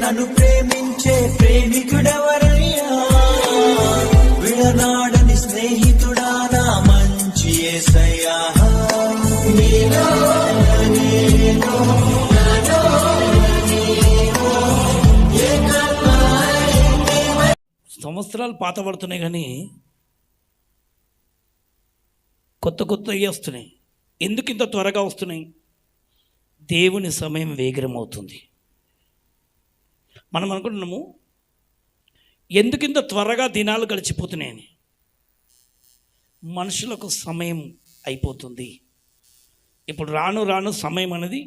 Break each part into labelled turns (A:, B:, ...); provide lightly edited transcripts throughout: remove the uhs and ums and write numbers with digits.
A: నన్ను ప్రేమించే ప్రేమికుడెవరయ్యా, విడనాడని స్నేహితుడా నా మంచి యేసయ్యా.
B: సంవత్సరాలు పాత పడుతున్నాయి కానీ కొత్త కొత్తవి వస్తున్నాయి. ఎందుకు ఇంత త్వరగా వస్తున్నాయి? దేవుని సమయం వేగరమవుతుంది. మనం అనుకుంటున్నాము ఎందుకు ఇంత త్వరగా దినాలు గడిచిపోతున్నాయని. మనుషులకు సమయం అయిపోతుంది. ఇప్పుడు రాను రాను సమయం అనేది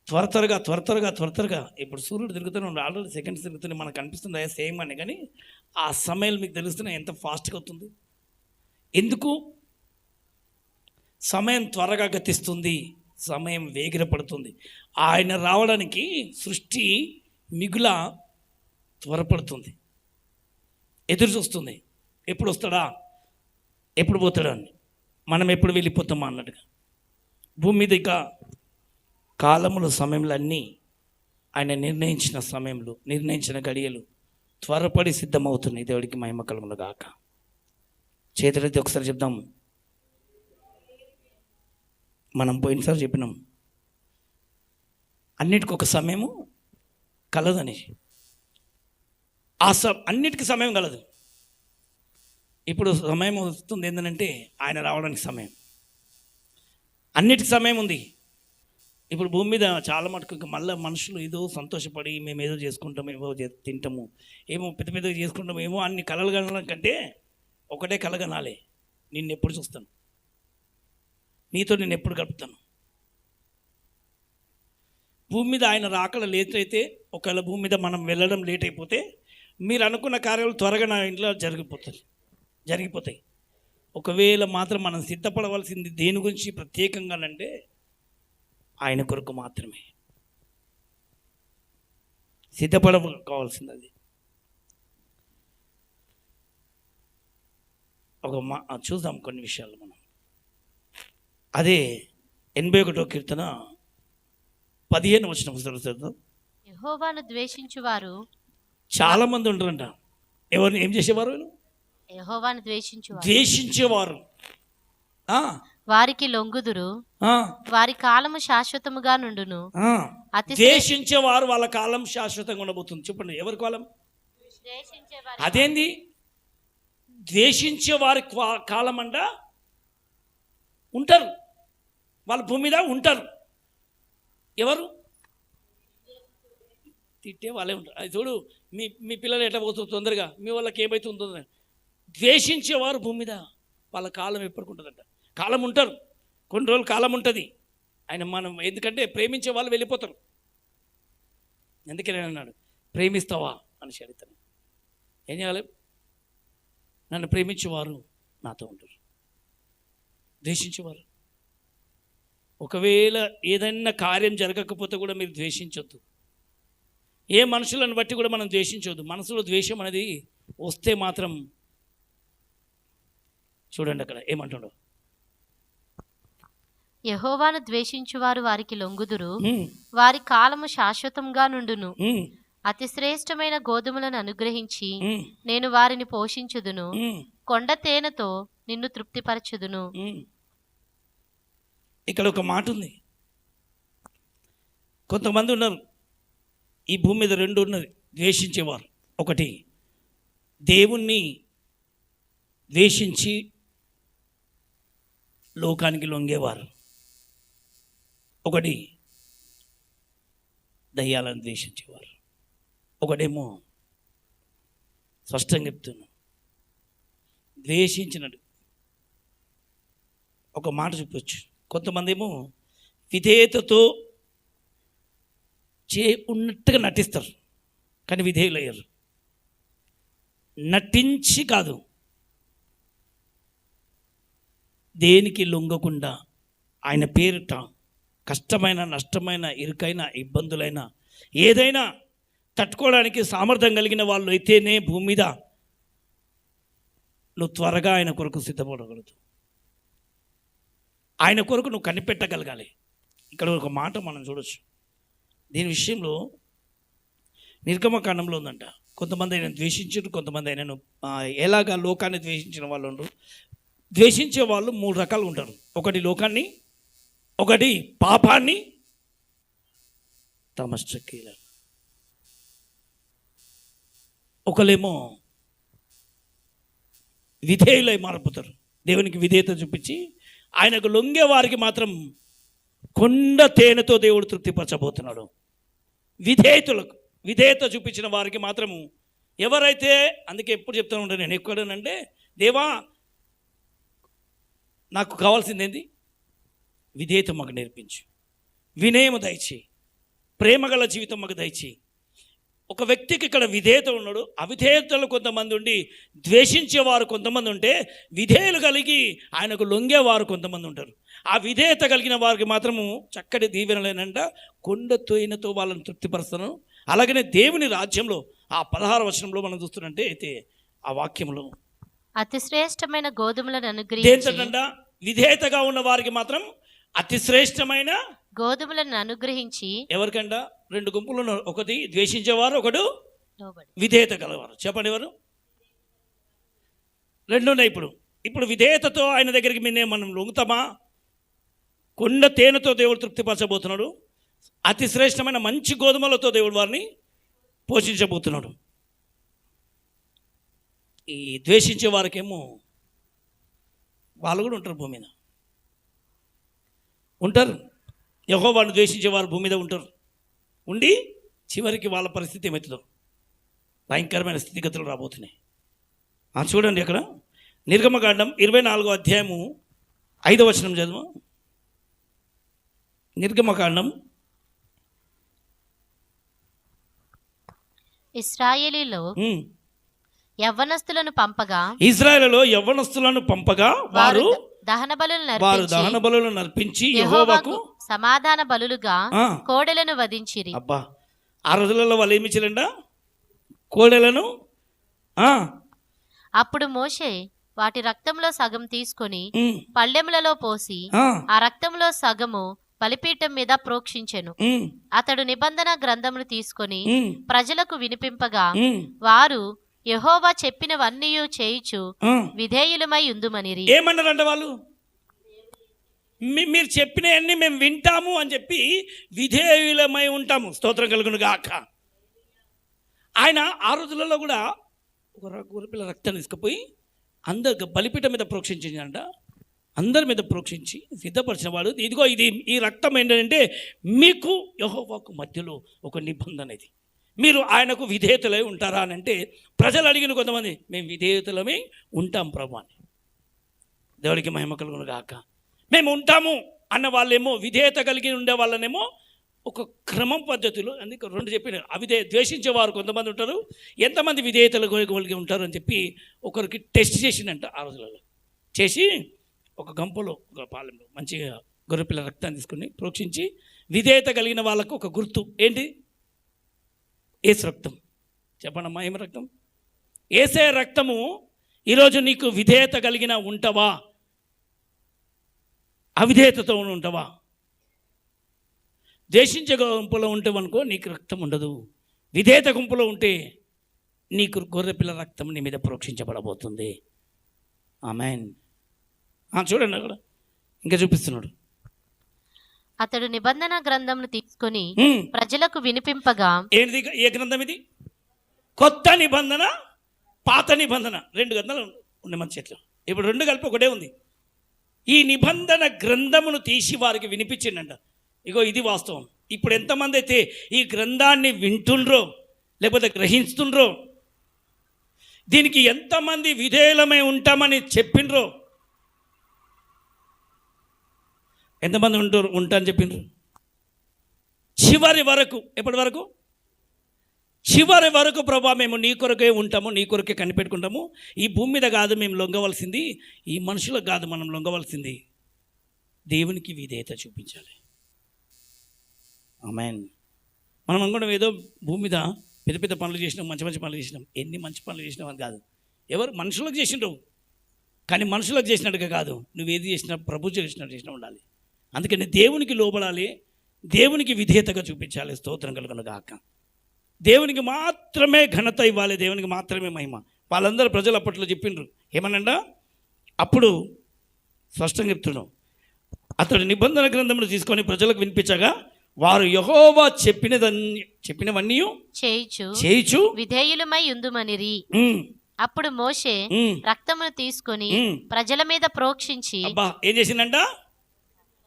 B: త్వరగా ఇప్పుడు సూర్యుడు తిరుగుతూనే ఆల్రెడీ సెకండ్స్ తిరుగుతున్నాయి. మనకు అనిపిస్తుంది అయ్యా సేమ్ అని, కానీ ఆ సమయాలు మీకు తెలుస్తున్నాయి ఎంత ఫాస్ట్గా అవుతుంది. ఎందుకు? సమయం త్వరగా గతిస్తుంది, సమయం వేగిరపడుతుంది. ఆయన రావడానికి సృష్టి మిగుల త్వరపడుతుంది, ఎదురు చూస్తుంది. ఎప్పుడు వస్తాడా, ఎప్పుడు పోతాడా అని, మనం ఎప్పుడు వెళ్ళిపోతామా అన్నట్టుగా. భూమి మీద ఇక కాలములు సమయంలో అన్నీ ఆయన నిర్ణయించిన సమయంలో నిర్ణయించిన గడియలు త్వరపడి సిద్ధమవుతున్నాయి. దేవుడికి మహిమ కలుగును గాక. చేతులైతే ఒకసారి చెప్దాం. మనం పోయినసారి చెప్పినాం అన్నిటికీ ఒక సమయము కలదని. అన్నిటికీ సమయం కలదు. ఇప్పుడు సమయం వస్తుంది ఏంటంటే ఆయన రావడానికి సమయం. అన్నిటికీ సమయం ఉంది. ఇప్పుడు భూమి మీద చాలా మటుకు మళ్ళీ మనుషులు ఏదో సంతోషపడి మేము ఏదో చేసుకుంటాము, ఏమో తింటాము, ఏమో పెద్ద పెద్దగా చేసుకుంటాము, ఏమో అన్ని కలలు కనడం కంటే ఒకటే కల కనాలి. నిన్ను ఎప్పుడు చూస్తాను, నీతో నేను ఎప్పుడు గడుపుతాను. భూమి మీద ఆయన రాకడ లేట్ అయితే, ఒకవేళ భూమి మీద మనం వెళ్ళడం లేట్ అయిపోతే మీరు అనుకున్న కార్యాలు త్వరగా నా ఇంట్లో జరిగిపోతాయి. ఒకవేళ మాత్రం మనం సిద్ధపడవలసింది దేని గురించి ప్రత్యేకంగానంటే ఆయన కొరకు మాత్రమే సిద్ధపడవలసింది. అది చూద్దాం కొన్ని విషయాలు మనం. అదే 81వ కీర్తన 15 వచనం చదువుతాం.
C: యెహోవాను ద్వేషించువారు
B: చాలా మంది ఉంటారంట. ఎవరిని ఏం చేసేవారు?
C: యెహోవాను
B: ద్వేషించేవారు.
C: వారికి లొంగుదురు, వారి కాలము శాశ్వతముగా నుండును.
B: ద్వేషించేవారు వాళ్ళ కాలం శాశ్వతంగా ఉండబోతుంది. చెప్పండి, ఎవరి కాలం? అదేంది? ద్వేషించే వారి కాలం అంట ఉంటారు, వాళ్ళ భూమి మీద ఉంటారు. ఎవరు? తిట్టే వాళ్ళే ఉంటారు. అది చూడు, మీ పిల్లలు ఎట్లా పోతుంది తొందరగా, మీ వాళ్ళకి ఏమవుతుందో. ద్వేషించేవారు భూమి మీద వాళ్ళ కాలం ఎప్పటికుంటుందంట. కాలం ఉంటారు, కొన్ని రోజులు కాలం ఉంటుంది. మనం ఎందుకంటే ప్రేమించే వాళ్ళు వెళ్ళిపోతారు. ఎందుకని అన్నాడు, ప్రేమిస్తావా అని అడుగుతాను. ఏం చేయాలి? నన్ను ప్రేమించేవారు నాతో ఉంటారు, ద్వేషించేవారు. ఒకవేళ ఏదైనా కార్యం జరగకపోతే కూడా మీరు ద్వేషించొద్దు. ఏ మనుషులను బట్టి కూడా మనం ద్వేషించవద్దు. మనసులో ద్వేషం అనేది వస్తే మాత్రం చూడండి అక్కడ ఏమంటాడు.
C: యెహోవాను ద్వేషించువారు వారికి లొంగుదురు, వారి కాలము శాశ్వతంగా నుండును. అతి శ్రేష్టమైన గోధుమలను అనుగ్రహించి నేను వారిని పోషించుదును, కొండ తేనెతో నిన్ను తృప్తిపరచుదును.
B: ఇక్కడ ఒక మాట ఉంది. కొంతమంది ఉన్నారు ఈ భూమి మీద, రెండు ఉన్నది ద్వేషించేవారు. ఒకటి దేవుణ్ణి ద్వేషించి లోకానికి లొంగేవారు, ఒకటి దయ్యాలను ద్వేషించేవారు. ఒకటేమో స్పష్టంగా చెప్తున్నాను, ద్వేషించినట్టు ఒక మాట చెప్పొచ్చు. కొంతమంది ఏమో విధేయతతో ఉన్నట్టుగా నటిస్తారు, కానీ విధేయులు అయ్యారు. నటించి కాదు, దేనికి లొంగకుండా ఆయన పేరిట కష్టమైన, నష్టమైన, ఇరుకైన, ఇబ్బందులైన ఏదైనా తట్టుకోవడానికి సామర్థ్యం కలిగిన వాళ్ళు అయితేనే భూమి మీద నువ్వు త్వరగా ఆయన కొరకు సిద్ధపడగలదు. ఆయన కొరకు నువ్వు కనిపెట్టగలగాలి. ఇక్కడ ఒక మాట మనం చూడొచ్చు. దీని విషయంలో నిర్గమకాండంలో ఉందంట. కొంతమంది ఆయన ద్వేషించారు, కొంతమంది ఆయనను ఎలాగా లోకాన్ని ద్వేషించిన వాళ్ళు ఉండరు. ద్వేషించే వాళ్ళు 3 రకాలు ఉంటారు. ఒకటి లోకాన్ని, ఒకటి పాపాన్ని, తమస్సకీల. ఒకలేమో విధేయులై మారిపోతారు. దేవునికి విధేయత చూపించి ఆయనకు లొంగే వారికి మాత్రం కొండ తేనెతో దేవుడు తృప్తిపరచబోతున్నాడు. విధేయత చూపించిన వారికి మాత్రము ఎవరైతే, అందుకే ఎప్పుడు చెప్తూ ఉంటాను నేను, ఎక్కడనంటే దేవా నాకు కావాల్సింది ఏంది? విధేయత మాకు నేర్పించు, వినయము దయచేయి, ప్రేమగల జీవితం మాకు దయచేయి. ఒక వ్యక్తికి ఇక్కడ విధేయత ఉన్నాడు, అవిధేయతలు కొంతమంది ఉండి ద్వేషించేవారు కొంతమంది ఉంటే, విధేయులు కలిగి ఆయనకు లొంగేవారు కొంతమంది ఉంటారు. ఆ విధేయత కలిగిన వారికి మాత్రము చక్కటి దీవెనలేనంట కొండ తేనెతో వాళ్ళని తృప్తిపరుస్తాను. అలాగనే దేవుని రాజ్యంలో ఆ 16వ వచనంలో మనం చూస్తున్నట్టే అయితే ఆ వాక్యంలో
C: అతి శ్రేష్టమైన గోధుమలను అనుగ్రహించి,
B: దేంటంట విధేయతగా ఉన్న వారికి మాత్రం అతి శ్రేష్టమైన
C: గోధుమలను అనుగ్రహించి.
B: ఎవరికంట? 2 గుంపులు ఉన్నారు. ఒకటి ద్వేషించేవారు, ఒకడు
C: లోబడి.
B: విధేయత కలవారు. చెప్పండి ఎవరు? 2 ఉన్నాయి. ఇప్పుడు విధేయతతో ఆయన దగ్గరికి మనం లొంగుతామా? కొండ తేనెతో దేవుడు తృప్తిపరచబోతున్నాడు. అతి శ్రేష్టమైన మంచి గోధుమలతో దేవుడు వారిని పోషించబోతున్నాడు. ఈ ద్వేషించే వారికేమో వాళ్ళు కూడా ఉంటారు, భూమి మీద ఉంటారు. యెహోవాను ద్వేషించే వారు భూమి మీద ఉంటారు. ఉండి చివరికి వాళ్ళ పరిస్థితి ఏమవుతుందో భయంకరమైన స్థితిగతులు రాబోతున్నాయి. చూడండి అక్కడ నిర్గమకాండం 24వ అధ్యాయము 5వ వచనం చదువు. నిర్గమకాండం.
C: ఇశ్రాయేలీలో యవ్వనస్తులను పంపగా వారు దహన బలులను నర్పించి యెహోవాకు సమాధాన బలులుగా కోడెలను వధించిరి.
B: అబ్బా, ఆ రోజులలో వాళ్ళు ఏమి ఇచ్చారంట? కోడెలను.
C: అప్పుడు మోషే వాటి రక్తంలో సగం తీసుకొని పళ్ళెములలో పోసి ఆ రక్తంలో సగము బలిపీఠం మీద ప్రోక్షించెను. అతడు నిబంధన గ్రంథమును తీసుకొని ప్రజలకు వినిపింపగా వారు యెహోవా చెప్పినవన్నీ చేయుచు విధేయులమై ఉందుమనిరి.
B: ఏమన్నారంట వాళ్ళు? మీరు చెప్పినవన్నీ మేము వింటాము అని చెప్పి విధేయులమై ఉంటాము. స్తోత్రం కలుగును గాక. ఆయన ఆ రోజులలో కూడా ఒక గొర్రెపిల్ల రక్తాన్ని తీసుకుపోయి అందరు బలిపీఠం మీద ప్రోక్షించిందంట. అందరి మీద ప్రోక్షించి సిద్ధపరిచిన వాడు, ఇదిగో ఇది ఈ రక్తం ఏంటంటే మీకు యెహోవాకు మధ్యలో ఒక నిబంధన, ఇది మీరు ఆయనకు విధేయతలై ఉంటారా అని అంటే ప్రజలు అడిగిన కొంతమంది మేము విధేయతలమై ఉంటాం ప్రభు అని. దేవుడికి మహిమ కలుగును గాక. మేము ఉంటాము అన్న వాళ్ళేమో, విధేయత కలిగి ఉండే వాళ్ళనేమో ఒక క్రమం పద్ధతిలో, అందుకే 2 చెప్పిన ద్వేషించేవారు కొంతమంది ఉంటారు, ఎంతమంది విధేయతలు కలిగి ఉంటారు అని చెప్పి ఒకరికి టెస్ట్ చేసిందంట. ఆ రోజులలో చేసి ఒక గంపలో ఒక పాలెంలో మంచిగా గొర్రెపిల్ల రక్తాన్ని తీసుకుని ప్రోక్షించి విధేయత కలిగిన వాళ్ళకు ఒక గుర్తు ఏంటి? ఏసు రక్తం. చెప్పండమ్మా, ఏమి రక్తం? ఏసే రక్తము. ఈరోజు నీకు విధేయత కలిగిన ఉంటావా? అవిధేయతతో ఉంటావా? ద్వేషించే గుంపులో ఉంటావనుకో నీకు రక్తం ఉండదు. విధేయత గుంపులో ఉంటే నీకు గొర్రెపిల్ల రక్తం నీ మీద ప్రోక్షించబడబోతుంది. ఆమేన్. చూడండి అక్కడ ఇంకా చూపిస్తున్నాడు.
C: అతడు నిబంధన గ్రంథమును తీసుకొని ప్రజలకు వినిపింపగా.
B: ఏంటి? ఏ గ్రంథం ఇది? కొత్త నిబంధన, పాత నిబంధన, 2 గ్రంథాలు ఉన్నాయి మన చేతిలో. ఇప్పుడు 2 కలిపి ఒకటే ఉంది. ఈ నిబంధన గ్రంథమును తీసి వారికి వినిపించిండంట. ఇగో ఇది వాస్తవం. ఇప్పుడు ఎంతమంది అయితే ఈ గ్రంథాన్ని వింటుండ్రో లేకపోతే గ్రహిస్తుండ్రో, దీనికి ఎంతమంది విధేయులమై ఉంటామని చెప్పిండ్రో, ఎంతమంది ఉంటా అని చెప్పిండ్రు? చివరి వరకు. ఎప్పటి వరకు? చివరి వరకు ప్రభా మేము నీ కొరకే ఉంటాము, నీ కొరకే కనిపెట్టుకుంటాము. ఈ భూమి మీద కాదు మేము లొంగవలసింది, ఈ మనుషులకు కాదు మనం లొంగవలసింది, దేవునికి విధేయత చూపించాలి. ఆమేన్. మనం అనుకోవడం ఏదో భూమి మీద పెద్ద పెద్ద పనులు చేసినాం, మంచి మంచి పనులు చేసినాం. ఎన్ని మంచి పనులు చేసినాం అని కాదు. ఎవరు మనుషులకు చేసిండ్రు, కానీ మనుషులకు చేసినట్టుగా కాదు. నువ్వేది చేసినా ప్రభు చేసినట్టు ఉండాలి. అందుకని దేవునికి లోబడాలి, దేవునికి విధేయతగా చూపించాలి. స్తోత్రం కలుగును గాక. దేవునికి మాత్రమే ఘనత ఇవ్వాలి, దేవునికి మాత్రమే మహిమ. వాళ్ళందరూ ప్రజలు అప్పట్లో చెప్పిండ్రు ఏమనంట, అప్పుడు స్పష్టంగా చెప్తున్నాం, అతడు నిబంధన గ్రంథమును తీసుకొని ప్రజలకు వినిపించగా వారు యెహోవా చెప్పినవన్నీ చేయుచు
C: విధేయులమై ఉందుమనిరి. అప్పుడు మోషే రక్తమును తీసుకొని ప్రజల మీద ప్రోక్షించి,
B: ఏం చేసిందంట,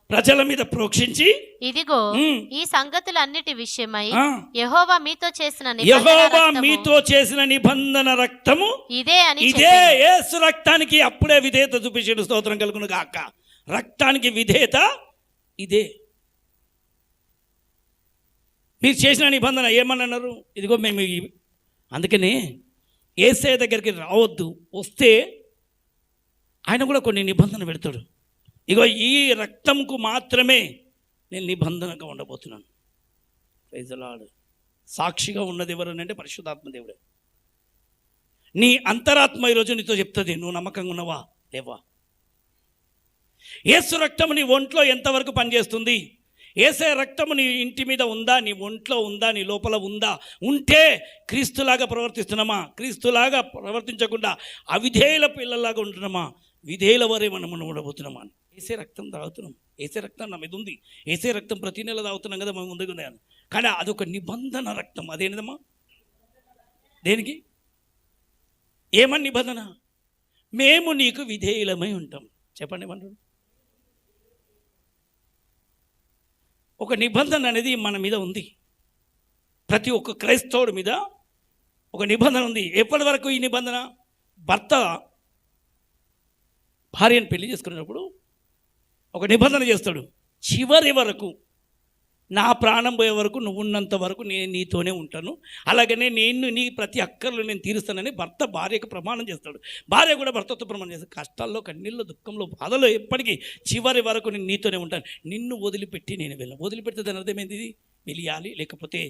B: ప్రజల మీద ప్రోక్షించి,
C: ఇదిగో ఈ సంగతులన్నిటి విషయమై యెహోవా మీతో చేసిన నిబంధన రక్తము
B: ఇదే యేసు రక్తానికి అప్పుడే విధేయత చూపించాడు. స్తోత్రం కలుగును గాక. రక్తానికి విధేయత ఇదే. మీరు చేసిన నిబంధన ఏమన్నారు, ఇదిగో మేము. అందుకని యేసయ్య దగ్గరికి రావద్దు, వస్తే ఆయన కూడా కొన్ని నిబంధన పెడతాడు. ఇగో ఈ రక్తంకు మాత్రమే నేను నిబంధనగా ఉండబోతున్నాను. Praise the Lord. సాక్షిగా ఉన్నది ఎవరనంటే పరిశుద్ధాత్మ దేవుడే. నీ అంతరాత్మ ఈరోజు నీతో చెప్తుంది, నువ్వు నమ్మకంగా ఉన్నావా లేవా. యేసు రక్తము నీ ఒంట్లో ఎంతవరకు పనిచేస్తుంది, యేసయ్య రక్తము నీ ఇంటి మీద ఉందా, నీ ఒంట్లో ఉందా, నీ లోపల ఉందా. ఉంటే క్రీస్తులాగా ప్రవర్తిస్తున్నామా, క్రీస్తులాగా ప్రవర్తించకుండా అవిధేయుల పిల్లలాగా ఉంటున్నామా, విధేయుల వరే మనం ఉండబోతున్నామా. యేసయ్య రక్తం తాగుతున్నాం, యేసయ్య రక్తం నా మీద ఉంది, యేసయ్య రక్తం ప్రతి నెల తాగుతున్నాం కదా మేము ముందుగా. కానీ అదొక నిబంధన రక్తం. అదేనిదమ్మా, దేనికి, ఏమని నిబంధన, మేము నీకు విధేయులమై ఉంటాం. చెప్పండి ఏమంటారు. ఒక నిబంధన అనేది మన మీద ఉంది, ప్రతి ఒక్క క్రైస్తవుడి మీద ఒక నిబంధన ఉంది. ఎప్పటి వరకు ఈ నిబంధన, భర్త భార్యను పెళ్లి చేసుకునేటప్పుడు ఒక నిబంధన చేస్తాడు, చివరి వరకు, నా ప్రాణం పోయే వరకు నువ్వు ఉన్నంత వరకు నేను నీతోనే ఉంటాను, అలాగనే నీ ప్రతి అక్కర్లు నేను తీరుస్తానని భర్త భార్యకు ప్రమాణం చేస్తాడు. భార్య కూడా భర్తతో ప్రమాణం చేస్తాడు. కష్టాల్లో, కన్నీళ్ళు, దుఃఖంలో, బాధలో ఎప్పటికీ చివరి వరకు నేను నీతోనే ఉంటాను, నిన్ను వదిలిపెట్టి నేను వెళ్ళను. వదిలిపెడితే దాని అర్థమైంది, ఇది వెలియాలి, లేకపోతే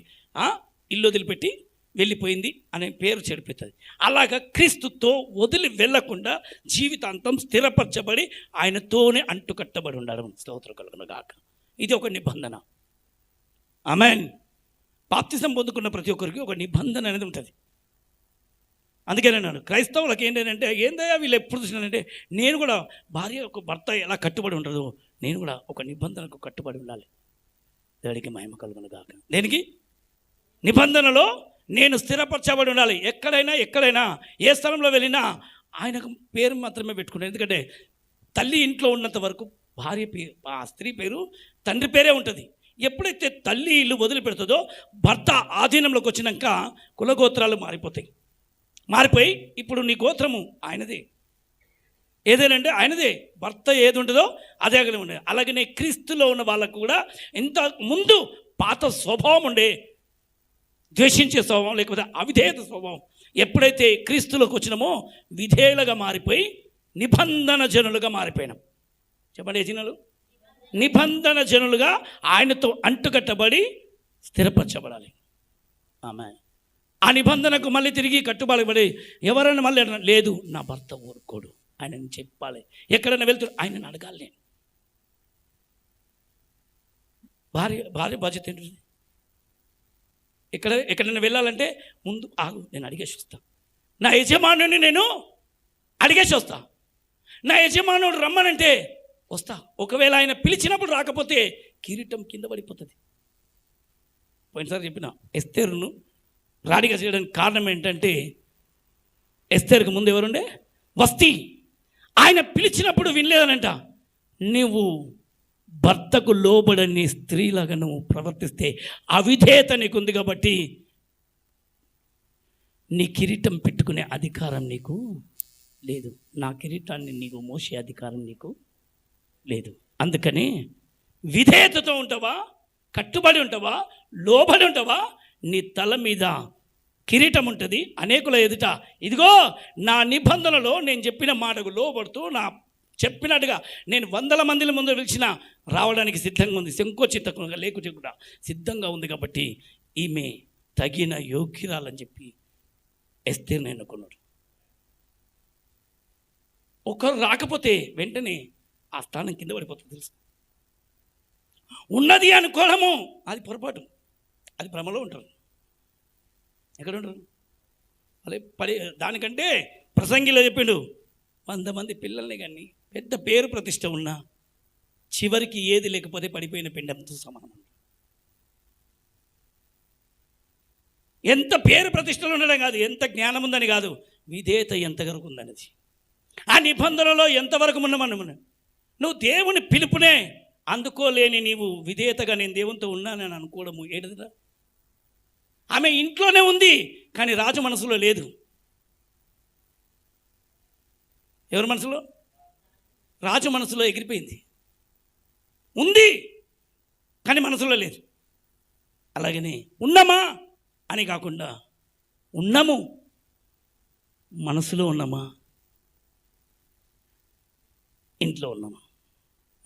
B: ఇల్లు వదిలిపెట్టి వెళ్ళిపోయింది అనే పేరు చెడిపోతుంది. అలాగా క్రీస్తుతో వదిలి వెళ్ళకుండా జీవితాంతం స్థిరపరచబడి ఆయనతోనే అంటుకట్టబడి ఉండడం. స్తోత్రం కలుగును గాక. ఇది ఒక నిబంధన. ఆమేన్. బాప్తిసం పొందుకున్న ప్రతి ఒక్కరికి ఒక నిబంధన అనేది ఉంటుంది. అందుకే నేను క్రైస్తవులకు ఏంటంటే, ఏందయ్యా వీళ్ళు ఎప్పుడు చూసినానంటే, నేను కూడా భార్య ఒక భర్త ఎలా కట్టుబడి ఉంటుందో నేను కూడా ఒక నిబంధనకు కట్టుబడి ఉండాలి. దేవుడికి మహిమ కలుగును గాక. దేనికి, నిబంధనలో నేను స్థిరపరచబడి ఉండాలి. ఎక్కడైనా ఏ స్థలంలో వెళ్ళినా ఆయనకు పేరు మాత్రమే పెట్టుకున్నాను. ఎందుకంటే తల్లి ఇంట్లో ఉన్నంత వరకు భార్య పేరు, ఆ స్త్రీ పేరు తండ్రి పేరే ఉంటుంది. ఎప్పుడైతే తల్లి ఇల్లు వదిలిపెడుతుందో భర్త ఆధీనంలోకి వచ్చినాక కులగోత్రాలు మారిపోయి ఇప్పుడు నీ గోత్రము ఆయనదే, ఏదేనంటే ఆయనదే. భర్త ఏది ఉంటుందో అదే అక్కడ ఉండేది. అలాగనే క్రీస్తులో ఉన్న వాళ్ళకు కూడా ఇంత ముందు పాత స్వభావం ఉండే, ద్వేషించే స్వభావం, లేకపోతే అవిధేయత స్వభావం. ఎప్పుడైతే క్రీస్తులోకి వచ్చినామో విధేయులుగా మారిపోయి నిబంధన జనులుగా మారిపోయినాం. చెప్పండి, జనులు నిబంధన జనులుగా ఆయనతో అంటుకట్టబడి స్థిరపరచబడాలి. ఆమేన్. ఆ నిబంధనకు మళ్ళీ తిరిగి కట్టుబడి ఎవరైనా మళ్ళీ లేదు, నా భర్త ఊరుకోడు, ఆయనని చెప్పాలి. ఎక్కడైనా వెళ్తాడు, ఆయనని అడగాలి. నేను భార్య బాధ్యత ఏంటి, ఎక్కడైనా వెళ్ళాలంటే ముందు ఆగు, నేను అడిగేసి వస్తా. నా యజమానుని నేను అడిగేసి వస్తా. నా యజమానుడు రమ్మనంటే వస్తా. ఒకవేళ ఆయన పిలిచినప్పుడు రాకపోతే కిరీటం కింద పడిపోతుంది. పోయినసారి చెప్పిన ఎస్తేరును రాణిగా చేయడానికి కారణం ఏంటంటే, ఎస్తేరుకు ముందు ఎవరుండే, వస్తీ. ఆయన పిలిచినప్పుడు వినలేదనంట. నువ్వు భర్తకు లోబడని స్త్రీలాగా నువ్వు ప్రవర్తిస్తే అవిధేయత నీకుంది కాబట్టి నీ కిరీటం పెట్టుకునే అధికారం నీకు లేదు, నా కిరీటాన్ని నీకు మోసే అధికారం నీకు లేదు. అందుకని విధేయతతో ఉంటావా, కట్టుబడి ఉంటావా, లోబడి ఉంటావా, నీ తల మీద కిరీటం ఉంటుంది. అనేకుల ఎదుట ఇదిగో నా నిబంధనలో నేను చెప్పిన మాటకు లోబడుతూ నా చెప్పినట్టుగా నేను 100 మందిల ముందు పిలిచిన రావడానికి సిద్ధంగా ఉంది, సంకోచితంగా లేకుండా సిద్ధంగా ఉంది. కాబట్టి ఈమె తగిన యోగ్యురాలని చెప్పి ఎస్తేరును ఎన్నుకున్నాడు. ఒకరు రాకపోతే వెంటనే ఆ స్థానం కింద పడిపోతుంది. తెలుసు, ఉన్నది అనుకోవడము అది పొరపాటు, అది భ్రమలో ఉంటారు. ఎక్కడ ఉంటారు? అదే దానికంటే ప్రసంగిలో చెప్పిండు 100 మంది పిల్లల్ని కానీ పెద్ద పేరు ప్రతిష్ట ఉన్నా చివరికి ఏది లేకపోతే పడిపోయిన పిండంతో సమానం. ఎంత పేరు ప్రతిష్టలు ఉండడం కాదు, ఎంత జ్ఞానం ఉందని కాదు, విధేయత ఎంతవరకు ఉందనేది. ఆ నిబంధనలో ఎంతవరకు ఉన్నామని నువ్వు దేవుని పిలుపునే అందుకోలేని నీవు విధేయతగా నేను దేవునితో ఉన్నానని అనుకోవడము ఏడుదిరా? ఆమె ఇంట్లోనే ఉంది కానీ రాజు మనసులో లేదు. ఎవరి మనసులో? రాజు మనసులో ఎగిరిపోయింది. ఉంది కానీ మనసులో లేదు. అలాగనే ఉన్నామా అని కాకుండా ఉన్నాము, మనసులో ఉన్నామా, ఇంట్లో ఉన్నామా?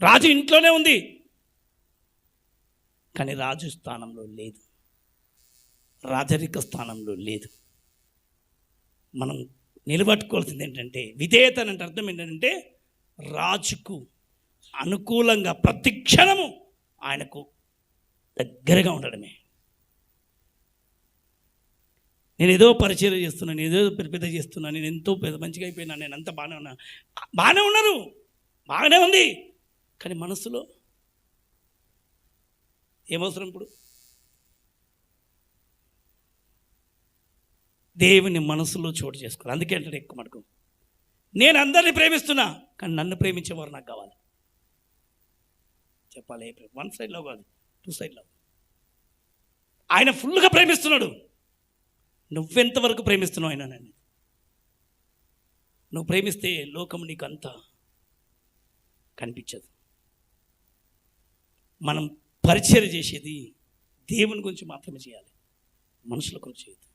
B: రాజు ఇంట్లోనే ఉంది కానీ రాజు స్థానంలో లేదు, రాజరిక స్థానంలో లేదు. మనం నిలబట్టుకోవాల్సింది ఏంటంటే విధేయత అంటే అర్థం ఏంటంటే రాజుకు అనుకూలంగా ప్రతి క్షణము ఆయనకు దగ్గరగా ఉండడమే. నేను ఏదో పరిచయం చేస్తున్నాను, నేను ఏదో పెద్ద చేస్తున్నాను, నేను ఎంతో మంచిగా అయిపోయినా, నేను అంతా బాగానే ఉన్నా. బాగానే ఉన్నారు, బాగానే ఉంది, కానీ మనసులో ఏమవసరం? ఇప్పుడు దేవుని మనసులో చోటు చేసుకోవాలి. అందుకే అంటే ఎక్కువ మటుకు నేను అందరినీ ప్రేమిస్తున్నా కానీ నన్ను ప్రేమించేవారు నాకు కావాలి. చెప్పాలి, వన్ సైడ్లో కాదు, 2 సైడ్లో. ఆయన ఫుల్గా ప్రేమిస్తున్నాడు, నువ్వెంతవరకు ప్రేమిస్తున్నావు ఆయన? నువ్వు ప్రేమిస్తే లోకం నీకు అంతా కనిపించదు. మనం పరిచయం చేసేది దేవుని గురించి మాత్రమే చేయాలి, మనుషుల గురించి చేయదు.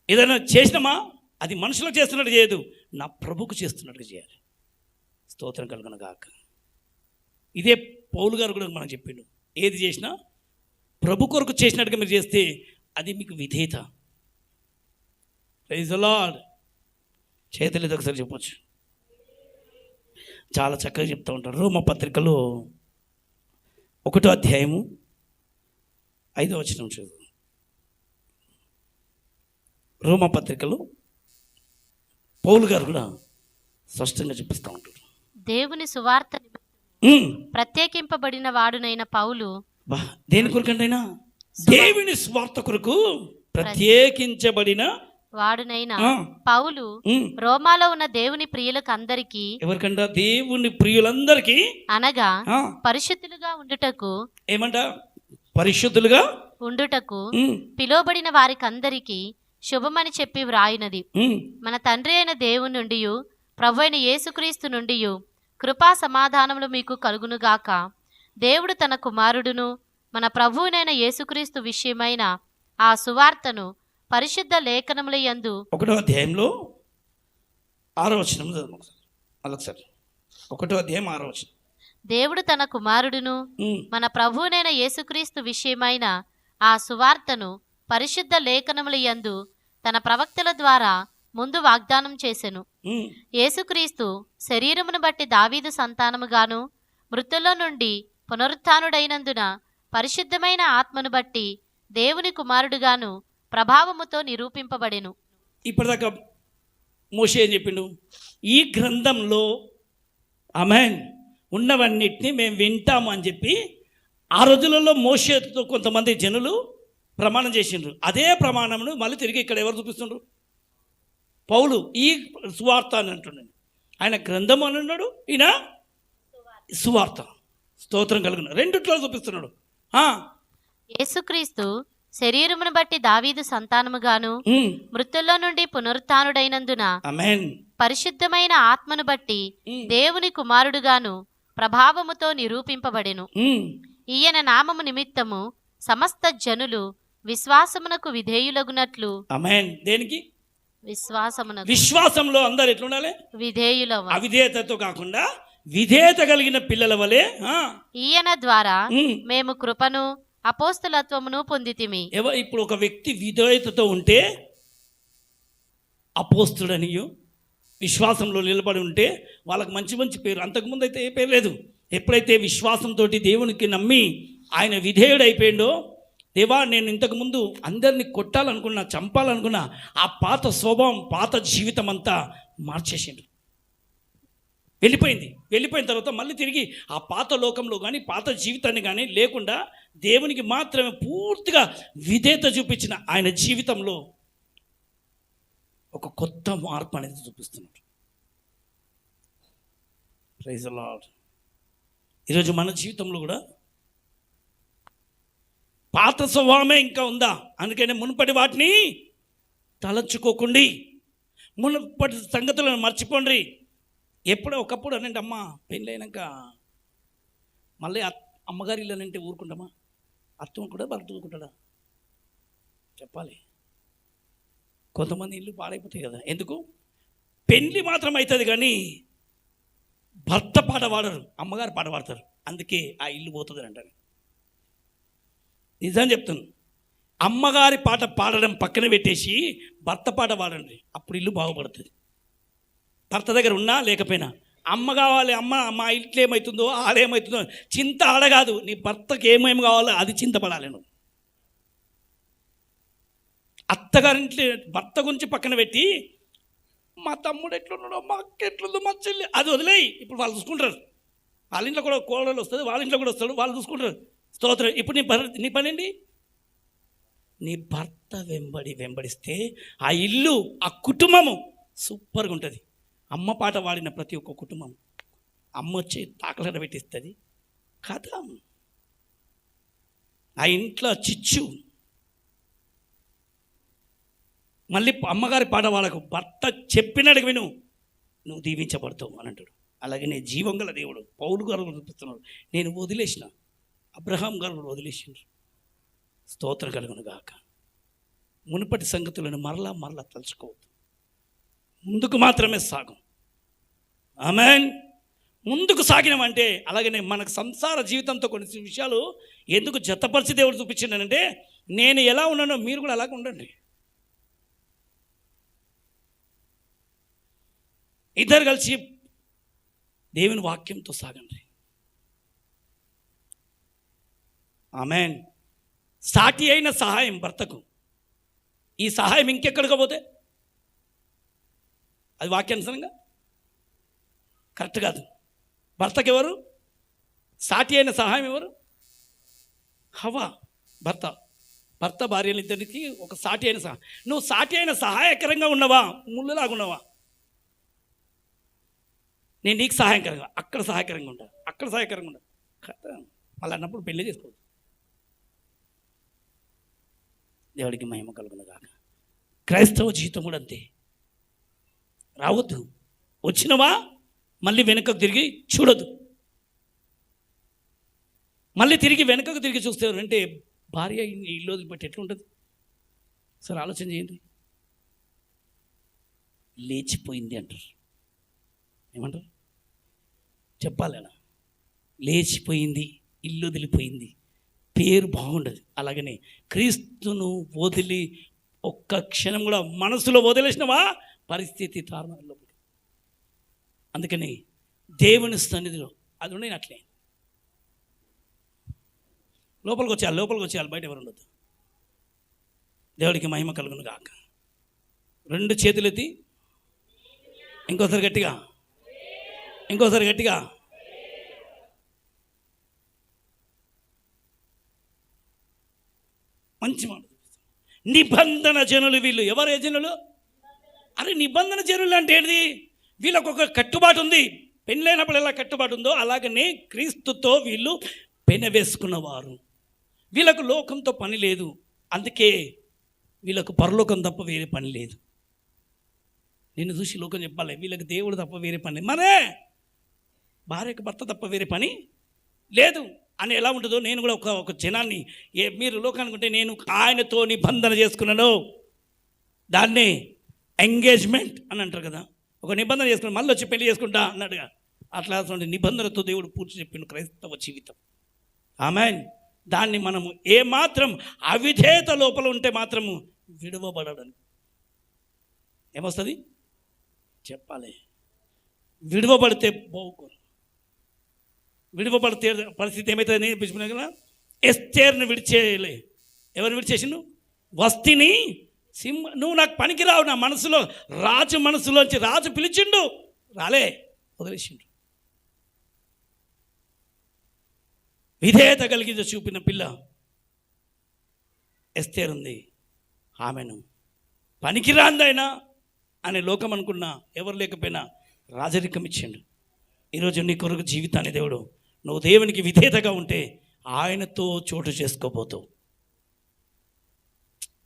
B: ఏదైనా చేసినామా అది మనుషులకు చేస్తున్నట్టు చేయదు, నా ప్రభుకు చేస్తున్నట్టుగా చేయాలి. స్తోత్రం కలుగును గాక. ఇదే పౌలు గారు కూడా మనం చెప్పిండు, ఏది చేసినా ప్రభు కొరకు చేసినట్టుగా మీరు చేస్తే అది మీకు విధేయత. Praise the Lord. చేతులతో ఒకసారి చెప్పొచ్చు. చాలా చక్కగా చెప్తూ ఉంటారు. రోమా పత్రికలో 1వ అధ్యాయము 5వ వచనం చదువు. రోమా పత్రికలో పౌలు గారు కూడా స్పష్టంగా చూపిస్తూ ఉంటారు.
C: దేవుని సువార్త ప్రత్యేకింపబడిన వాడునైన పౌలు.
B: దేని కొరకంటైనా? దేవుని స్వార్థ కొరకు ప్రత్యేకించబడిన
C: వాడునైనా పౌలు రోమాలో ఉన్న దేవుని ప్రియులకు అందరికీ.
B: ఎవరికంట? దేవుని ప్రియులందరికీ, అనగా
C: పరిశుద్ధులుగా ఉండుటకు.
B: ఏమంట? పరిశుద్ధులుగా
C: ఉండుటకు పిలువబడిన వారికి అందరికీ శుభమని చెప్పి వ్రాయినది. మన తండ్రి అయిన దేవుని నుండి ప్రభు అయిన యేసుక్రీస్తు నుండి కృపా సమాధానములు మీకు కలుగునుగాక. దేవుడు తన కుమారుడును మన ప్రభువునైన యేసుక్రీస్తు విషయమైన ఆ సువార్తను పరిశుద్ధ లేఖనముల యందు
B: 1వ అధ్యాయంలో 6వ వచనం ఒకసారి. 1వ అధ్యాయం 6వ వచనం.
C: దేవుడు తన కుమారుడును మన ప్రభువునైన యేసుక్రీస్తు విషయమైన ఆ సువార్తను పరిశుద్ధ లేఖనముల యందు తన ప్రవక్తల ద్వారా ముందు వాగ్దానం చేసెను. యేసుక్రీస్తు శరీరమును బట్టి దావీదు సంతానముగాను మృతుల్లో నుండి పునరుత్థానుడైనందున పరిశుద్ధమైన ఆత్మను బట్టి దేవుని కుమారుడుగాను ప్రభావముతో నిరూపింపబడెను.
B: ఇప్పటిదాకా మోషే ఏం చెప్పిండు? ఈ గ్రంథంలో ఆమేన్ ఉన్నవన్నిటిని మేము వింటాము అని చెప్పి ఆ రోజులలో మోషేతో కొంతమంది జనులు ప్రమాణం చేసిండ్రు. అదే ప్రమాణమును మళ్ళీ తిరిగి ఇక్కడ ఎవరు చూపిస్తుండ్రు? పౌలు ఈ సువార్త అని అంటున్నాడు. ఆయన గ్రంథం అని అన్నాడు, ఈయన సువార్త. స్తోత్రం కలుగును. రెండిట్లో చూపిస్తున్నాడు.
C: యేసుక్రీస్తు శరీరమును బట్టి దావీదు సంతానముగాను మృతుల్లో నుండి పునరుత్థానుడైనందున
B: ఆమేన్
C: పరిశుద్ధమైన ఆత్మను బట్టి దేవుని కుమారుడుగాను ప్రభావముతో నిరూపింపబడెను. ఈయన నామము నిమిత్తము సమస్త జనులు విశ్వాసమునకు విధేయులగునట్లు.
B: ఆమేన్. దేనికి?
C: విశ్వాసంలో
B: అందరు ఎట్లుండాలి?
C: విధేయుల.
B: అవిధేయతతో కాకుండా విధేయత కలిగిన పిల్లల వలె
C: ఈయన ద్వారా మేము కృపను అపోస్తలత్వమును పొందితిమి.
B: ఇప్పుడు ఒక వ్యక్తి విధేయతతో ఉంటే అపోస్తుడనియో విశ్వాసంలో నిలబడి ఉంటే వాళ్ళకి మంచి మంచి పేరు. అంతకుముందు అయితే ఏ పేరు లేదు. ఎప్పుడైతే విశ్వాసంతో దేవునికి నమ్మి ఆయన విధేయుడు అయిపోయిండో దేవా, నేను ఇంతకుముందు అందరినీ కొట్టాలనుకున్నా, చంపాలనుకున్నా, ఆ పాత స్వభావం, పాత జీవితం అంతా మార్చేసిండు. వెళ్ళిపోయిన తర్వాత మళ్ళీ తిరిగి ఆ పాత లోకంలో కానీ, పాత జీవితాన్ని కానీ లేకుండా దేవునికి మాత్రమే పూర్తిగా విధేయత చూపించిన ఆయన జీవితంలో ఒక కొత్త మార్పు అనేది చూపిస్తున్నాడు. Praise the Lord. ఈరోజు మన జీవితంలో కూడా పాత స్వభావమే ఇంకా ఉందా? అందుకనే మునుపటి వాటిని తలంచుకోకండి, మునుపటి సంగతులను మర్చిపోండి. ఎప్పుడో ఒకప్పుడు అనండి, అమ్మ పెళ్ళైనాక మళ్ళీ అమ్మగారి ఇల్లు అనంటే ఊరుకుంటామా? అర్థం కూడా భర్త ఊరుకుంటాడా? చెప్పాలి. కొంతమంది ఇల్లు పాడైపోతాయి కదా. ఎందుకు? పెళ్ళి మాత్రం అవుతుంది కానీ భర్త పాట పాడరు, అమ్మగారు పాట పాడతారు. అందుకే ఆ ఇల్లు పోతుంది అంటారు. నిజం చెప్తాను. అమ్మగారి పాట పాడడం పక్కన పెట్టేసి భర్త పాట పాడండి, అప్పుడు ఇల్లు బాగుపడుతుంది. భర్త దగ్గర ఉన్నా లేకపోయినా అమ్మ కావాలి, అమ్మ మా ఇంట్లో ఏమవుతుందో ఆడేమవుతుందో చింత ఆడగాదు, నీ భర్తకి ఏమేమి కావాలో అది చింతపడాలి నువ్వు. అత్తగారింట్లో భర్త గురించి పక్కన పెట్టి మా తమ్ముడు ఎట్లున్నాడో, మా అక్క ఎట్లుందో, మా చెల్లి అది వదిలేయి. ఇప్పుడు వాళ్ళు చూసుకుంటారు. వాళ్ళ ఇంట్లో కూడా కోడలు వస్తుంది, వాళ్ళ ఇంట్లో కూడా వస్తాడు, వాళ్ళు చూసుకుంటారు. స్తోత్రం. ఇప్పుడు నీ పని ఏంటి? నీ భర్త వెంబడిస్తే ఆ ఇల్లు, ఆ కుటుంబము సూపర్గా ఉంటుంది. అమ్మ పాట పాడిన ప్రతి ఒక్క కుటుంబం అమ్మ వచ్చి తాకలాట పెట్టిస్తుంది కదా. ఆ ఇంట్లో చిచ్చు. మళ్ళీ అమ్మగారి పాట వాళ్ళకు భర్త చెప్పినట్టుగా విను, నువ్వు దీవించబడతావు అని అంటాడు. అలాగే నేను జీవం గల దేవుడు పౌలు గారు చూపిస్తున్నాడు. నేను వదిలేసిన, అబ్రహాం గారు వదిలేసిండ్రు. స్తోత్రం కలుగును గాక. మునుపటి సంగతులను మరలా తలుచుకోవద్దు, ముందుకు మాత్రమే సాగం. ఆమేన్. ముందుకు సాగినామంటే అలాగనే మనకు సంసార జీవితంతో కొన్ని విషయాలు ఎందుకు జతపరిచి దేవుడు చూపించిండనంటే, నేను ఎలా ఉన్నానో మీరు కూడా అలాగే ఉండండి. ఇద్దరు కలిసి దేవుని వాక్యంతో సాగండి. ఆమేన్. సాటి అయిన సహాయం భర్తకు. ఈ సహాయం ఇంకెక్కడికి పోతే అది వాక్యానుసారంగా కరెక్ట్ కాదు. భర్తకి ఎవరు సాటి అయిన సహాయం? ఎవరు? హవ్వ. భర్త భార్యలిద్దరికి ఒక సాటి అయిన సహాయం. నువ్వు సాటి అయిన సహాయకరంగా ఉన్నవా, ముళ్ళులాగా ఉన్నవా? నేను నీకు సహాయకరంగా, అక్కడ సహాయకరంగా ఉంటా, అక్కడ సహాయకరంగా ఉంటా కదా. అలా అన్నప్పుడు పెళ్లి చేసుకోవద్దు. దేవుడికి మహిమ కలుగును గాక. క్రైస్తవ జీవితం కూడా అంతే. రావద్దు, వచ్చినవా మళ్ళీ వెనుకకు తిరిగి చూడదు. మళ్ళీ తిరిగి వెనుకకు తిరిగి చూస్తే అంటే భార్య ఇల్లు వదిలిపెట్టి ఎట్లుంటుంది? సరే ఆలోచన చేయండి. లేచిపోయింది అంటారు. ఏమంటారు? చెప్పాలి అలా. లేచిపోయింది, ఇల్లు వదిలిపోయింది, పేరు బాగుండదు. అలాగనే క్రీస్తును వదిలి ఒక్క క్షణం కూడా మనసులో వదిలేసినవా పరిస్థితి తారుమారులో. అందుకని దేవుని సన్నిధిలో అది ఉండే అట్లే లోపలికి వచ్చేయాలి, బయట ఎవరు ఉండదు. దేవుడికి మహిమ కలుగును గాక. రెండు చేతులెత్తి ఇంకోసారి గట్టిగా మంచి మాట. నిబంధన జనులు వీళ్ళు. ఎవరే జనులు? అరే నిబంధన జనులు అంటే ఏంటి? వీళ్ళకు ఒక కట్టుబాటు ఉంది. పెళ్ళైనప్పుడు ఎలా కట్టుబాటు ఉందో అలాగనే క్రీస్తుతో వీళ్ళు పెనవేసుకున్నవారు. వీళ్ళకు లోకంతో పని లేదు. అందుకే వీళ్ళకు పరలోకం తప్ప వేరే పని లేదు. నిన్ను చూసి లోకం చెప్పాలి, వీళ్ళకి దేవుడు తప్ప వేరే పని లేదు, మరే భార్యకు భర్త తప్ప వేరే పని లేదు అని ఎలా ఉంటుందో నేను కూడా ఒక జనాన్ని, మీరు లోకానికి ఉంటే నేను ఆయనతో నిబంధన చేసుకున్నాను, దాన్నే ఎంగేజ్మెంట్ అని అంటారు కదా. ఒక నిబంధన చేసుకుని మళ్ళీ వచ్చి పెళ్లి చేసుకుంటా అన్నట్టుగా అట్లా నిబంధనతో దేవుడు పూర్తి చెప్పిన క్రైస్తవ జీవితం. ఆమేన్. దాన్ని మనము ఏమాత్రం అవిధేయత లోపల ఉంటే మాత్రము విడవబడడానికి ఏమొస్తుంది చెప్పాలి. విడవబడితే బాగుకోరు. విడవబడితే పరిస్థితి ఏమవుతుంది నేర్పించుకున్నా కదా. ఎస్తేర్ను విడిచేయలే, ఎవరిని విడిచేసిండు? వస్తిని నువ్వు నాకు పనికిరావు. నా మనసులో రాజు మనసులోంచి రాజు పిలిచిండు, రాలే, వదిలేసిండు. విధేయత కలిగి చూపిన పిల్ల ఎస్తేర్ ఉంది. ఆమెను పనికిరాందైనా అనే లోకం అనుకున్నా, ఎవరు లేకపోయినా రాజరికం ఇచ్చిండు. ఈరోజు నీ కొరకు జీవితాన్ని దేవుడు, నువ్వు దేవునికి విధేయతగా ఉంటే ఆయనతో చోటు చేసుకోబోతావు.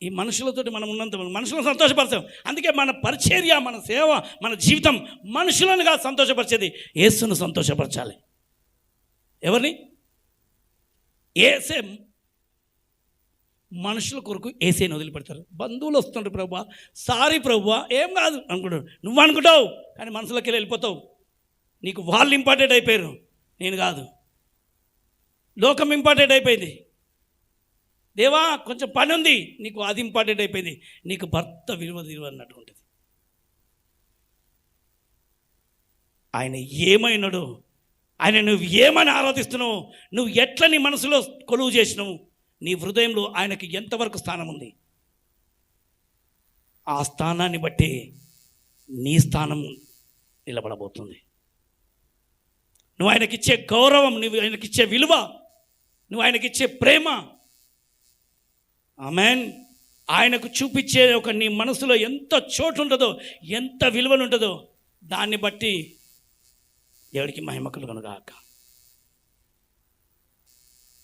B: ఈ మనుషులతోటి మనం ఉన్నంత మనుషులను సంతోషపరచాం. అందుకే మన పరిచర్య, మన సేవ, మన జీవితం మనుషులను కాదు సంతోషపరిచేది, యేసును సంతోషపరచాలి. ఎవరిని? ఏసే. మనుషుల కొరకు ఏసేని వదిలిపెడతారు. బంధువులు వస్తుంటారు, ప్రభువా సారీ ప్రభువా ఏం కాదు అనుకుంటారు. నువ్వు అనుకుంటావు కానీ మనసులోకి వెళ్ళిపోతావు. నీకు వాళ్ళు ఇంపార్టెంట్ అయిపోయారు, నేను కాదు. లోకం ఇంపార్టెంట్ అయిపోయింది. దేవా కొంచెం పని ఉంది, నీకు అది ఇంపార్టెంట్ అయిపోయింది. నీకు భర్త విలువ అన్నట్టు ఉంటుంది. ఆయన ఏమైనాడు, ఆయన నువ్వు ఏమని ఆరాధిస్తున్నావు, నువ్వు ఎట్లా నీ మనసులో కొలువు చేసినావు, నీ హృదయంలో ఆయనకి ఎంతవరకు స్థానం ఉంది, ఆ స్థానాన్ని బట్టి నీ స్థానం నిలబడబోతుంది. నువ్వు ఆయనకిచ్చే గౌరవం, నువ్వు ఆయనకిచ్చే విలువ, నువ్వు ఆయనకిచ్చే ప్రేమ, ఆమేన్, ఆయనకు చూపించే ఒక నీ మనసులో ఎంత చోటు ఉంటుందో, ఎంత విలువలు ఉంటుందో, దాన్ని బట్టి దేవుడికి మహిమ కలుగునుగాక.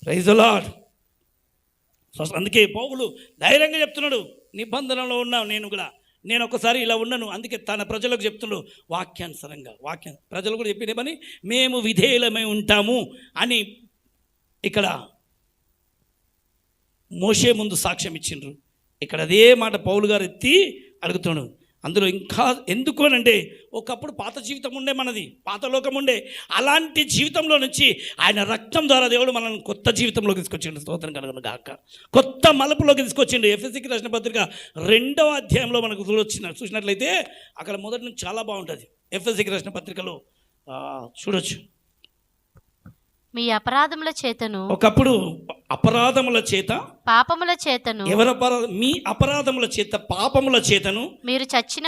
B: Praise the Lord. అందుకే పౌలు ధైర్యంగా చెప్తున్నాడు, నిబంధనలో ఉన్నావు నేను కూడా, నేను ఒకసారి ఇలా ఉన్నాను. అందుకే తన ప్రజలకు చెప్తున్నాడు వాక్యానుసారంగా. ప్రజలు కూడా చెప్పిన పని, మేము విధేయులమై ఉంటాము అని ఇక్కడ మోషే ముందు సాక్ష్యం ఇచ్చిండ్రు. ఇక్కడ అదే మాట పౌలు గారు ఎత్తి అడుగుతున్నాడు. అందులో ఇంకా ఎందుకు అనంటే, ఒకప్పుడు పాత జీవితం ఉండే, మనది పాత లోకం ఉండే. అలాంటి జీవితంలో నుంచి ఆయన రక్తం ద్వారా దేవుడు మనల్ని కొత్త జీవితంలోకి తీసుకొచ్చిండు. స్తోత్రం కలుగును గాక. కొత్త మలుపులోకి తీసుకొచ్చిండు. ఎఫెసీకి రాసిన పత్రిక 2వ అధ్యాయంలో మనకు చూసినట్లయితే అక్కడ మొదటి నుంచి చాలా బాగుంటుంది. ఎఫెసీకి రాసిన పత్రికలో చూడొచ్చు.
C: మీ అపరాధముల చేతను,
B: ఒకప్పుడు అపరాధముల చేత,
C: పాపముల చేతను,
B: మీ అపరాధముల చేత, పాపముల చేతను
C: మీరు చచ్చిన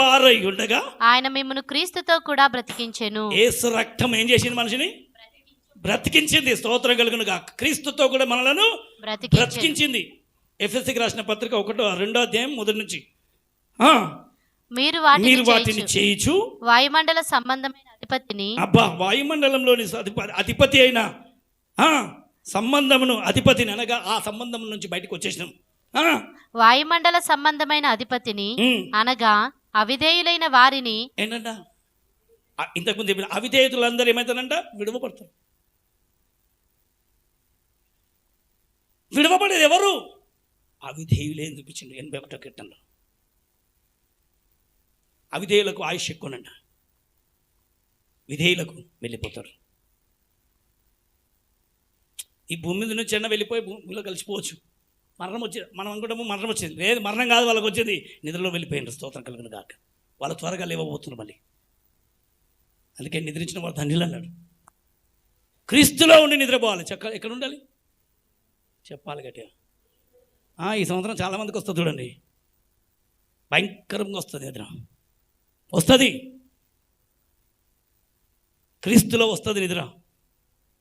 C: వారై ఉండగా ఆయన మిమ్మును క్రీస్తుతో కూడా బ్రతికించెను.
B: యేసు రక్తం ఏం చేసింది? మనిషిని బ్రతికించింది. స్తోత్రం కలుగును గాక. క్రీస్తుతో కూడా మనలను బ్రతికించింది. ఎఫెసీకి రాసిన పత్రిక 1వ అధ్యాయం మొదటి నుంచి,
C: మీరు వాటిని
B: చేయించు
C: వాయుమండల సంబంధమైన అధిపతిని,
B: వాయుమండలంలోని అధిపతి అయిన సంబంధమును, అధిపతిని అనగా ఆ సంబంధం నుంచి బయటకు వచ్చేసినాం.
C: వాయుమండల సంబంధమైన అధిపతిని అనగా అవిధేయులైన వారిని.
B: ఏంటంట? ఇంతకుముందు అవిధేయులందరూ ఏమవుతారంట? విడువబడతారు. విడువబడేది ఎవరు? అవిధేయులే చూపించింది 81వ కీర్తనలో. అవిధేయులకు ఆయుష్ ఎక్కువనంట, విధేయులకు వెళ్ళిపోతారు. ఈ భూమి మీద నుంచి వెళ్ళిపోయి భూమిలో కలిసిపోవచ్చు. మరణం వచ్చేది, మనం అనుకుంటాము మరణం వచ్చింది. లేదు, మరణం కాదు, వాళ్ళకి వచ్చేది నిద్రలో వెళ్ళిపోయింది. స్తోత్రం కలుగును గాక. వాళ్ళు త్వరగా లేవబోతున్నారు మళ్ళీ. అందుకే నిద్రించిన వాళ్ళు ధన్యులు అన్నాడు. క్రీస్తులో ఉండి నిద్రపోవాలి. ఎక్కడ ఉండాలి చెప్పాలి గట్టిగా. ఈ సంవత్సరం చాలామందికి వస్తుంది చూడండి, భయంకరంగా వస్తుంది నిద్ర. వస్తుంది, క్రీస్తులో వస్తుంది నిద్ర,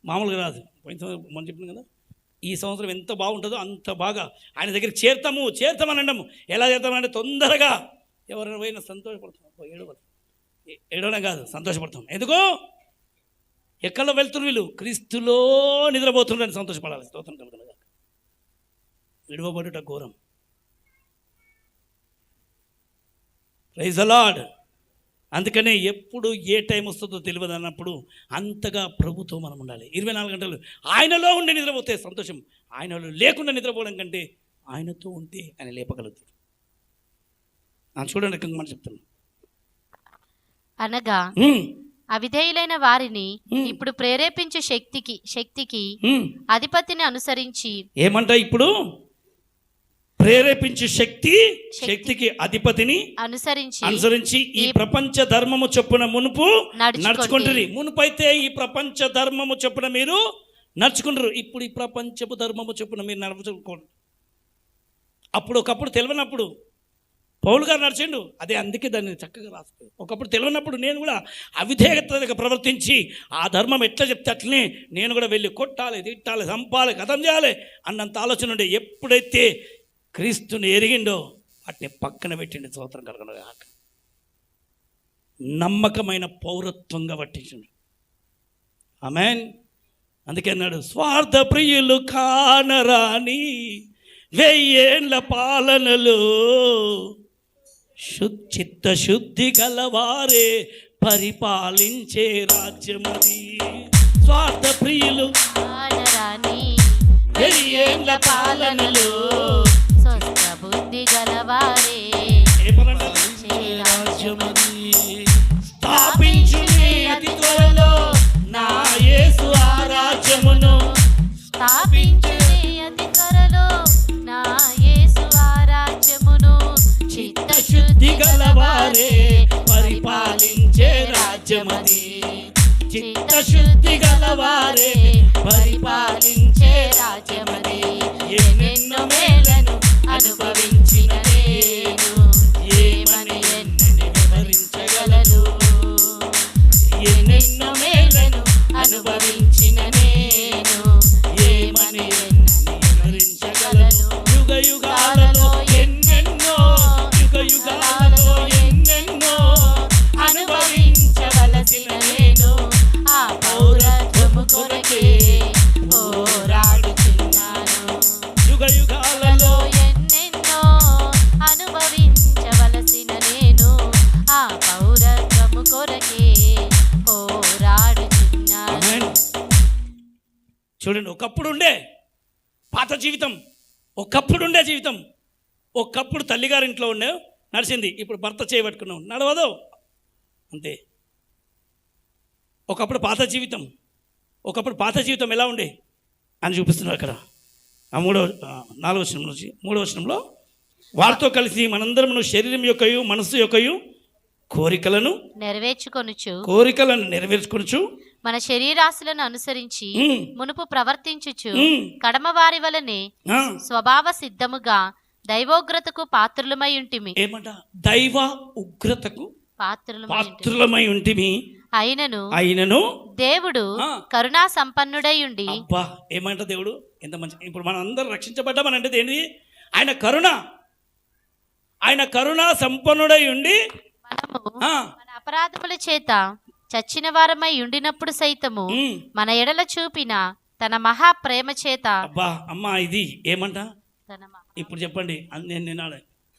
B: మామూలుగా రాదు. పోయిన సంవత్సరం మనం చెప్పినాం కదా, ఈ సంవత్సరం ఎంత బాగుంటుందో అంత బాగా ఆయన దగ్గరికి చేరుతామని అనడం. ఎలా చేరుతామంటే తొందరగా ఎవరైనా పోయినా సంతోషపడతాం. ఏడవడం కాదు, సంతోషపడతాం. ఎందుకు? ఎక్కడ వెళ్తున్నారు వీళ్ళు? క్రీస్తులో నిద్రపోతున్నారని సంతోషపడాలి. స్తోత్రం కలుగును గాక. విడువబడుట ఘోరం. Praise the Lord. అందుకనే ఎప్పుడు ఏ టైం వస్తుందో తెలియదు అన్నప్పుడు అంతగా ప్రభుతో మనం ఉండాలి. 24 గంటలు ఆయనలో ఉండి నిద్రపోతే సంతోషం. ఆయనలో లేకుండా నిద్రపోవడం కంటే ఆయనతో ఉంటే ఆయన లేపగలుగుతాడు. చూడండి మనం చెప్తాను.
C: అనగా అవిధేయులైన వారిని ఇప్పుడు ప్రేరేపించే శక్తికి అధిపతిని అనుసరించి.
B: ఏమంటా? ఇప్పుడు ప్రేరేపించే శక్తికి అధిపతిని అనుసరించి ఈ ప్రపంచ ధర్మము చొప్పున మునుపు నడుచుకుంటుంది. మునుపైతే ఈ ప్రపంచ ధర్మము చొప్పున మీరు నడుచుకుంటారు. ఇప్పుడు ఈ ప్రపంచపు ధర్మము చొప్పున మీరు నడుచుకోండి. అప్పుడు ఒకప్పుడు తెలియనప్పుడు పౌలు గారు నడిచిండు, అదే అందుకే దాన్ని చక్కగా రాసుకో. ఒకప్పుడు తెలియనప్పుడు నేను కూడా అవిధేయతగా ప్రవర్తించి ఆ ధర్మం ఎట్లా చెప్తే అట్లనే నేను కూడా వెళ్ళి కొట్టాలి, తిట్టాలి, చంపాలి, కథం చేయాలి అన్నంత ఆలోచన ఉండే. ఎప్పుడైతే క్రీస్తుని ఎరిగిండో వాటిని పక్కన పెట్టిండి. స్తోత్రం కలుగును గాక. నమ్మకమైన పౌరత్వంగా పట్టించండి. ఆమేన్. అందుకే అన్నాడు, స్వార్థ ప్రియులు కానరాని 1000 ఏళ్ల పాలనలో చిత్తశుద్ధి గలవారే పరిపాలించే రాజ్యమది. స్వార్థ ప్రియులు
C: ఆడరాని
B: 1000 ఏళ్ల పాలనలో
C: స్వస్థ బుద్ధి గలవారే
B: పరిపాలించే రాజ్యమది. స్థాపించునే అతి త్వరలో నా యేసు ఆ రాజ్యమును.
C: స్థాపించునే అతి త్వరలో నా యేసు ఆ రాజ్యమును.
B: చిత్తశుద్ధి గలవారే పరిపాలించే రాజ్యమది. చిత్తశుద్ధి గలవారే పరిపాలించే రాజ్యమది. ఎన్నెన్నో మేలను అనుభవించిన నేను ఏమని ఎన్నని వివరించగలను. ఎన్నెన్నో మేలను అనుభవించిన నేను ఏమని ఎన్నని వివరించగలను. యుగ యుగాలలో ఎన్నెన్నో, యుగ యుగాలలో ఎన్నెన్నో అనుభవించవలసిన నేను ఆ పౌరత్వము కొరకే పోరాడుచున్నాను. యుగ యుగాలలో
C: ఎన్నెన్నో అనుభవించవలసిన నేను ఆ పౌరత్వము కొరకే పోరాడుచున్నాను.
B: ఆమేన్. చూడండి, ఒకప్పుడు ఉండే పాత జీవితం, ఒకప్పుడు ఉండే జీవితం. ఒకప్పుడు తల్లిగారింట్లో ఉండే నడిచింది, ఇప్పుడు భర్త చేయబట్టుకున్నాం, నడవదు అంతే. ఒకప్పుడు పాత జీవితం, ఒకప్పుడు పాత జీవితం ఎలా ఉండే అని చూపిస్తున్నారు అక్కడ. ఆ 4వ వచనం నుంచి 3వ వచనంలో, వారితో కలిసి మనందరము శరీరం యొక్కయు మనస్సు యొక్కయు కోరికలను నెరవేర్చుకొనుచు
C: మన శరీరాశులను అనుసరించి
B: ఉమ్,
C: మునుపు ప్రవర్తించుచు
B: ఉమ్,
C: కడమవారి వలనే
B: ఆ,
C: స్వభావ సిద్ధముగా దైవోగ్రతకు పాత్రులమై ఉంటిమి.
B: ఏమంట? దైవ ఉగ్రతకు
C: పాత్రులమై
B: పాత్రులమై ఉంటిమి. అయినను
C: దేవుడు
B: ఆ.
C: కరుణా సంపన్నుడై ఉండి.
B: అబ్బా, ఏమంట దేవుడు ఎంత మంచి. ఇప్పుడు మనం అందరం రక్షించబడ్డామని అంటే ఏంటి? ఆయన కరుణ సంపన్నుడై ఉండి
C: మనము
B: ఆ,
C: మన అపరాధముల చేత చచ్చిన వారమై ఉండినప్పుడు సైతము
B: ఉమ్,
C: మన ఎడల చూపిన తన మహా ప్రేమ చేత
B: అబ్బా అమ్మా, ఇది ఏమంట?
C: తన మహా
B: ఇప్పుడు చెప్పండి, నేను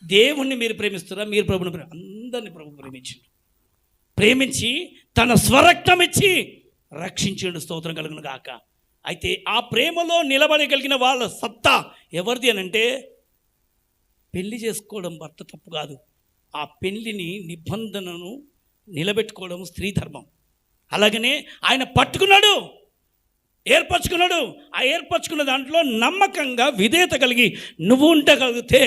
B: దేవుణ్ణి మీరు ప్రేమిస్తారా? మీరు ప్రభుని అందరినీ ప్రభు ప్రేమించి తన స్వరక్తం ఇచ్చి రక్షించిండు. స్తోత్రం కలుగును గాక. అయితే ఆ ప్రేమలో నిలబడగలిగిన వాళ్ళ సత్తా ఎవరిది అని అంటే, పెళ్లి చేసుకోవడం భర్త తప్పు కాదు, ఆ పెళ్లిని నిబంధనను నిలబెట్టుకోవడం స్త్రీ ధర్మం. అలాగనే ఆయన పట్టుకున్నాడు, ఏర్పరచుకున్నాడు. ఆ ఏర్పరచుకున్న దాంట్లో నమ్మకంగా విధేయత కలిగి నువ్వు ఉండగలిగితే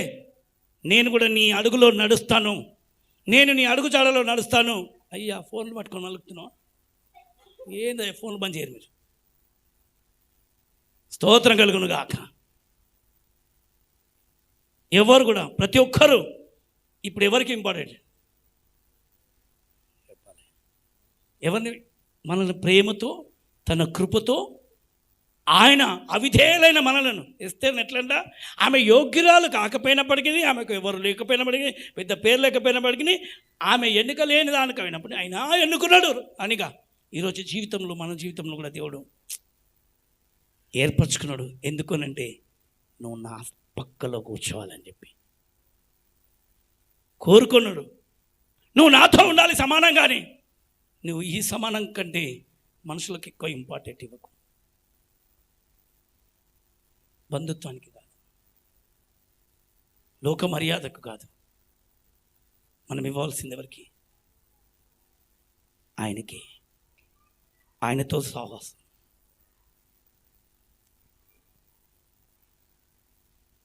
B: నేను కూడా నీ అడుగులో నడుస్తాను, నేను నీ అడుగు జాడలో నడుస్తాను. అయ్యా, ఫోన్లు పట్టుకొని నలుగుతున్నావు ఏందయ్యా? ఫోన్లు బంద్ చేయరు మీరు. స్తోత్రం కలుగును గాక. ఎవరు కూడా, ప్రతి ఒక్కరు ఇప్పుడు ఎవరికి ఇంపార్టెంట్? ఎవరిని? మనల్ని ప్రేమతో తన కృపతో ఆయన అవిధేయులైన మనలను ఎస్తేర్ని ఎట్లంట, ఆమె యోగ్యురాలు కాకపోయినప్పటికీ, ఆమెకు ఎవరు లేకపోయినప్పటికీ, పెద్ద పేరు లేకపోయినప్పటికీ, ఆమె ఎన్నిక లేని దానికైనప్పుడు ఆయన ఎన్నుకున్నాడు అనిగా. ఈరోజు జీవితంలో, మన జీవితంలో కూడా దేవుడు ఏర్పరచుకున్నాడు. ఎందుకనంటే నువ్వు నా పక్కలో కూర్చోవాలని చెప్పి కోరుకున్నాడు. నువ్వు నాతో ఉండాలి సమానంగానే. నువ్వు ఈ సమానం కంటే మనుషులకు ఎక్కువ ఇంపార్టెంట్ ఇవ్వకు. బంధుత్వానికి కాదు, లోక మర్యాదకు కాదు. మనం ఇవ్వాల్సింది ఎవరికి? ఆయనకి. ఆయనతో సహవాసం,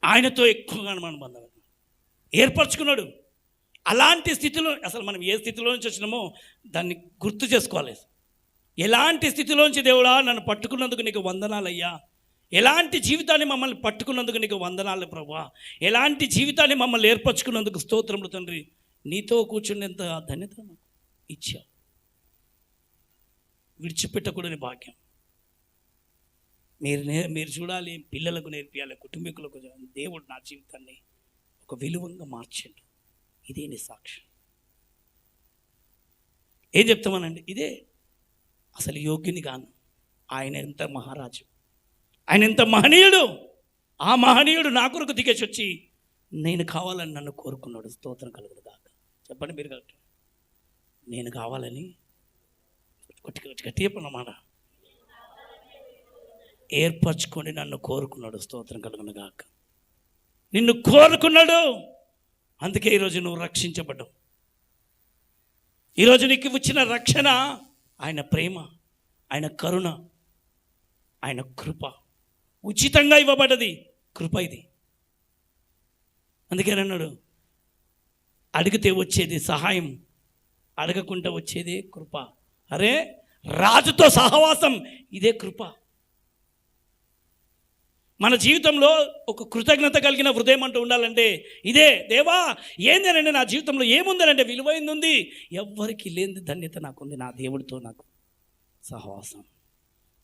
B: ఆయనతో ఎక్కువగా మనం బంధం ఏర్పరచుకున్నాడు. అలాంటి స్థితిలో అసలు మనం ఏ స్థితిలో నుంచి వచ్చినామో దాన్ని గుర్తు చేసుకోవాలి. ఎలాంటి స్థితిలోంచి దేవుడా నన్ను పట్టుకున్నందుకు నీకు వందనాలయ్యా, ఎలాంటి జీవితాన్ని మమ్మల్ని పట్టుకున్నందుకు నీకు వందనాలు ప్రభువా, ఎలాంటి జీవితాన్ని మమ్మల్ని ఏర్పరచుకున్నందుకు స్తోత్రములు తండ్రి. నీతో కూర్చునేంత ధన్యత నాకు ఇచ్చావు. విడిచిపెట్టకూడని భాగ్యం మీరు చూడాలి, పిల్లలకు నేర్పియాలి, కుటుంబీకులకు. దేవుడు నా జీవితాన్ని ఒక విలువంగా మార్చండి. ఇదే నీ సాక్ష్యం. ఏం చెప్తామనండి, ఇదే అసలు యోగ్యుని కాను. ఆయన ఎంత మహారాజు, ఆయన ఎంత మహనీయుడు. ఆ మహనీయుడు నా కొరకు దిగేసి వచ్చి నేను కావాలని నన్ను కోరుకున్నాడు. స్తోత్రం కలుగును గాక. చెప్పండి మీరు కరెక్ట్. నేను కావాలని గట్టి చెప్పన్నమాట. ఏర్పరచుకొని నన్ను కోరుకున్నాడు. స్తోత్రం కలుగును గాక. నిన్ను కోరుకున్నాడు, అందుకే ఈరోజు నువ్వు రక్షించబడ్డావు. ఈరోజు నీకు వచ్చిన రక్షణ ఆయన ప్రేమ, ఆయన కరుణ, ఆయన కృప. ఉచితంగా ఇవ్వబడ్డది కృప ఇది. అందుకేనన్నాడు, అడిగితే వచ్చేది సహాయం, అడగకుండా వచ్చేదే కృప. అరే రాజుతో సహవాసం ఇదే కృప. మన జీవితంలో ఒక కృతజ్ఞత కలిగిన హృదయం అంటూ ఉండాలంటే ఇదే. దేవా ఏందనంటే నా జీవితంలో ఏముందనంటే విలువైంది ఉంది, ఎవ్వరికి లేని ధన్యత నాకుంది. నా దేవుడితో నాకు సహవాసం,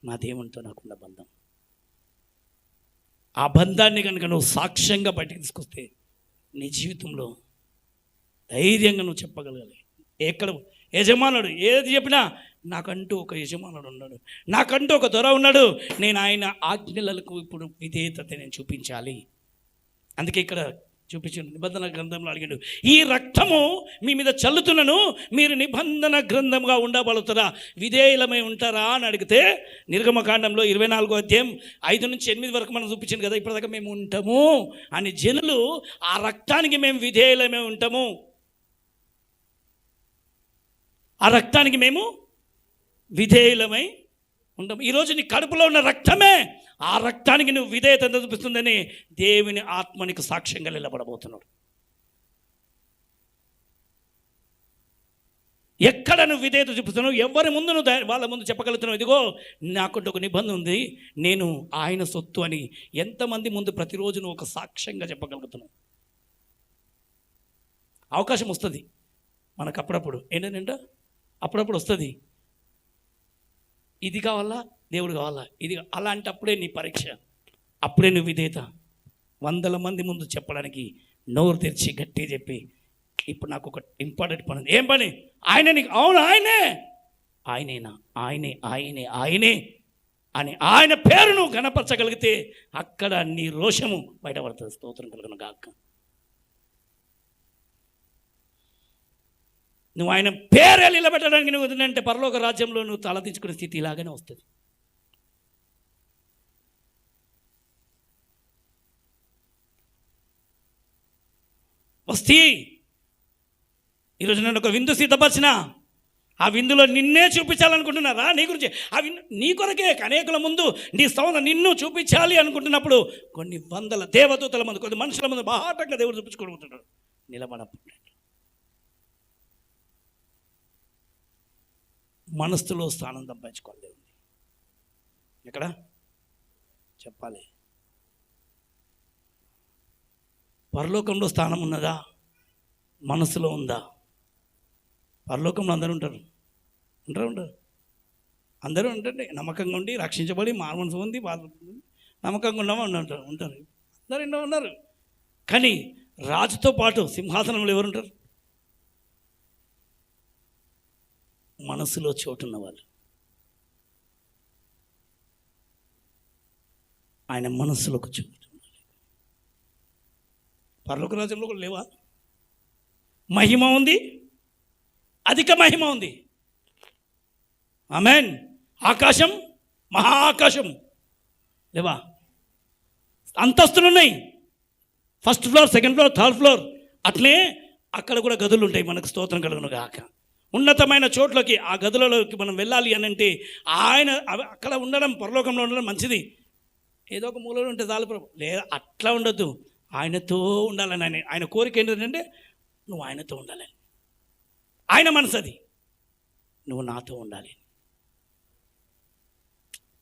B: నా దేవునితో నాకున్న బంధం. ఆ బంధాన్ని కనుక నువ్వు సాక్ష్యంగా బయటికి తీసుకొస్తే నీ జీవితంలో ధైర్యంగా నువ్వు చెప్పగలగాలి. ఎక్కడ యజమానుడు ఏది చెప్పినా నాకంటూ ఒక యజమానుడు ఉన్నాడు, నాకంటూ ఒక దొర ఉన్నాడు, నేను ఆయన ఆజ్ఞలకు ఇప్పుడు విధేయత నేను చూపించాలి. అందుకే ఇక్కడ చూపించాడు, నిబంధన గ్రంథంలో అడిగాడు, ఈ రక్తము మీ మీద చల్లుతున్నను, మీరు నిబంధన గ్రంథంగా ఉండబలుగుతారా, విధేయులమై ఉంటారా అని అడిగితే నిర్గమకాండంలో 24వ అధ్యాయం 5 నుంచి 8 వరకు మనం చూపించింది కదా. ఇప్పటిదాకా మేము ఉంటాము అని జనులు ఆ రక్తానికి మేము విధేయులమై ఉంటాము, ఆ రక్తానికి మేము విధేయులమై ఉంటాము. ఈరోజు నీ కడుపులో ఉన్న రక్తమే ఆ రక్తానికి నువ్వు విధేయత చూపిస్తుందని దేవుని ఆత్మనికి సాక్ష్యంగా నిలబడబోతున్నాడు. ఎక్కడ నువ్వు విధేయత చూపిస్తున్నావు, ఎవరి ముందు నువ్వు వాళ్ళ ముందు చెప్పగలుగుతున్నావు, ఇదిగో నాకుంటూ ఒక నిబంధన ఉంది, నేను ఆయన సొత్తు అని ఎంతమంది ముందు ప్రతిరోజు నువ్వు ఒక సాక్ష్యంగా చెప్పగలుగుతున్నావు. అవకాశం వస్తుంది మనకు అప్పుడప్పుడు. ఏంటంటే అప్పుడప్పుడు వస్తుంది, ఇది కావాలా దేవుడు కావాలా, ఇది అలాంటప్పుడే నీ పరీక్ష, అప్పుడే నువ్వు విధేయత 100 మంది ముందు చెప్పడానికి నోరు తెరిచి గట్టి చెప్పి, ఇప్పుడు నాకు ఒక ఇంపార్టెంట్ పని ఉంది. ఏం పని? ఆయనే నీకు. అవును ఆయనే, ఆయనేనా, ఆయనే ఆయనే ఆయనే అని ఆయన పేరు నువ్వు గణపరచగలిగితే అక్కడ నీ రోషము బయటపడుతుంది. స్తోత్రం కలుగును గాక. నువ్వు ఆయన పేరు నిలబెట్టడానికి నువ్వు వదిలినంటే పరలోక రాజ్యంలో నువ్వు తలదించుకునే స్థితి ఇలాగనే వస్తుంది. వస్తీ ఈరోజు నేను ఒక విందు సిద్ధపరిచిన, ఆ విందులో నిన్నే చూపించాలనుకుంటున్నారా, నీ గురించి ఆ విందు నీ కొరకే అనేకుల ముందు నీ స్తోత్రం నిన్ను చూపించాలి అనుకుంటున్నప్పుడు కొన్ని వందల దేవదూతల ముందు, కొన్ని మనుషుల ముందు బాహాటంగా దేవుడు చూపించుకుంటున్నాడు. నిలబడప్పుడు మనస్సులో స్థానం సంపాదించుకోవాలి దేవుని. ఎక్కడ చెప్పాలి? పరలోకంలో స్థానం ఉన్నదా, మనసులో ఉందా? పరలోకంలో అందరూ ఉంటారు, ఉంటారు అందరూ ఉంటారు. నమ్మకంగా ఉండి రక్షించబడి మానవనసు ఉంది, నమ్మకంగా ఉన్నామా ఉంటారు అందరూ ఎన్నో ఉన్నారు. కానీ రాజుతో పాటు సింహాసనంలో ఎవరు ఉంటారు? మనసులో చోటున్న వాళ్ళు. ఆయన మనస్సులోకి చోటు. పరలోక రాజ్యంలో కూడా లేవా? మహిమ ఉంది, అధిక మహిమ ఉంది. ఆమేన్. ఆకాశం, మహా ఆకాశం లేవా? అంతస్తులు ఉన్నాయి, 1st floor, 2nd floor, 3rd floor. అట్లే అక్కడ కూడా గదులు ఉంటాయి. మనకు స్తోత్రం కలుగును గాక. ఉన్నతమైన చోట్లకి, ఆ గదులలోకి మనం వెళ్ళాలి అని అంటే ఆయన అక్కడ ఉండడం, పరలోకంలో ఉండడం మంచిది. ఏదో ఒక మూలలో ఉంటే చాలు ప్రభు. లేదా అట్లా ఉండొద్దు, ఆయనతో ఉండాలని ఆయన కోరిక ఏంటంటే నువ్వు ఆయనతో ఉండాలని. ఆయన మనసు అది, నువ్వు నాతో ఉండాలి.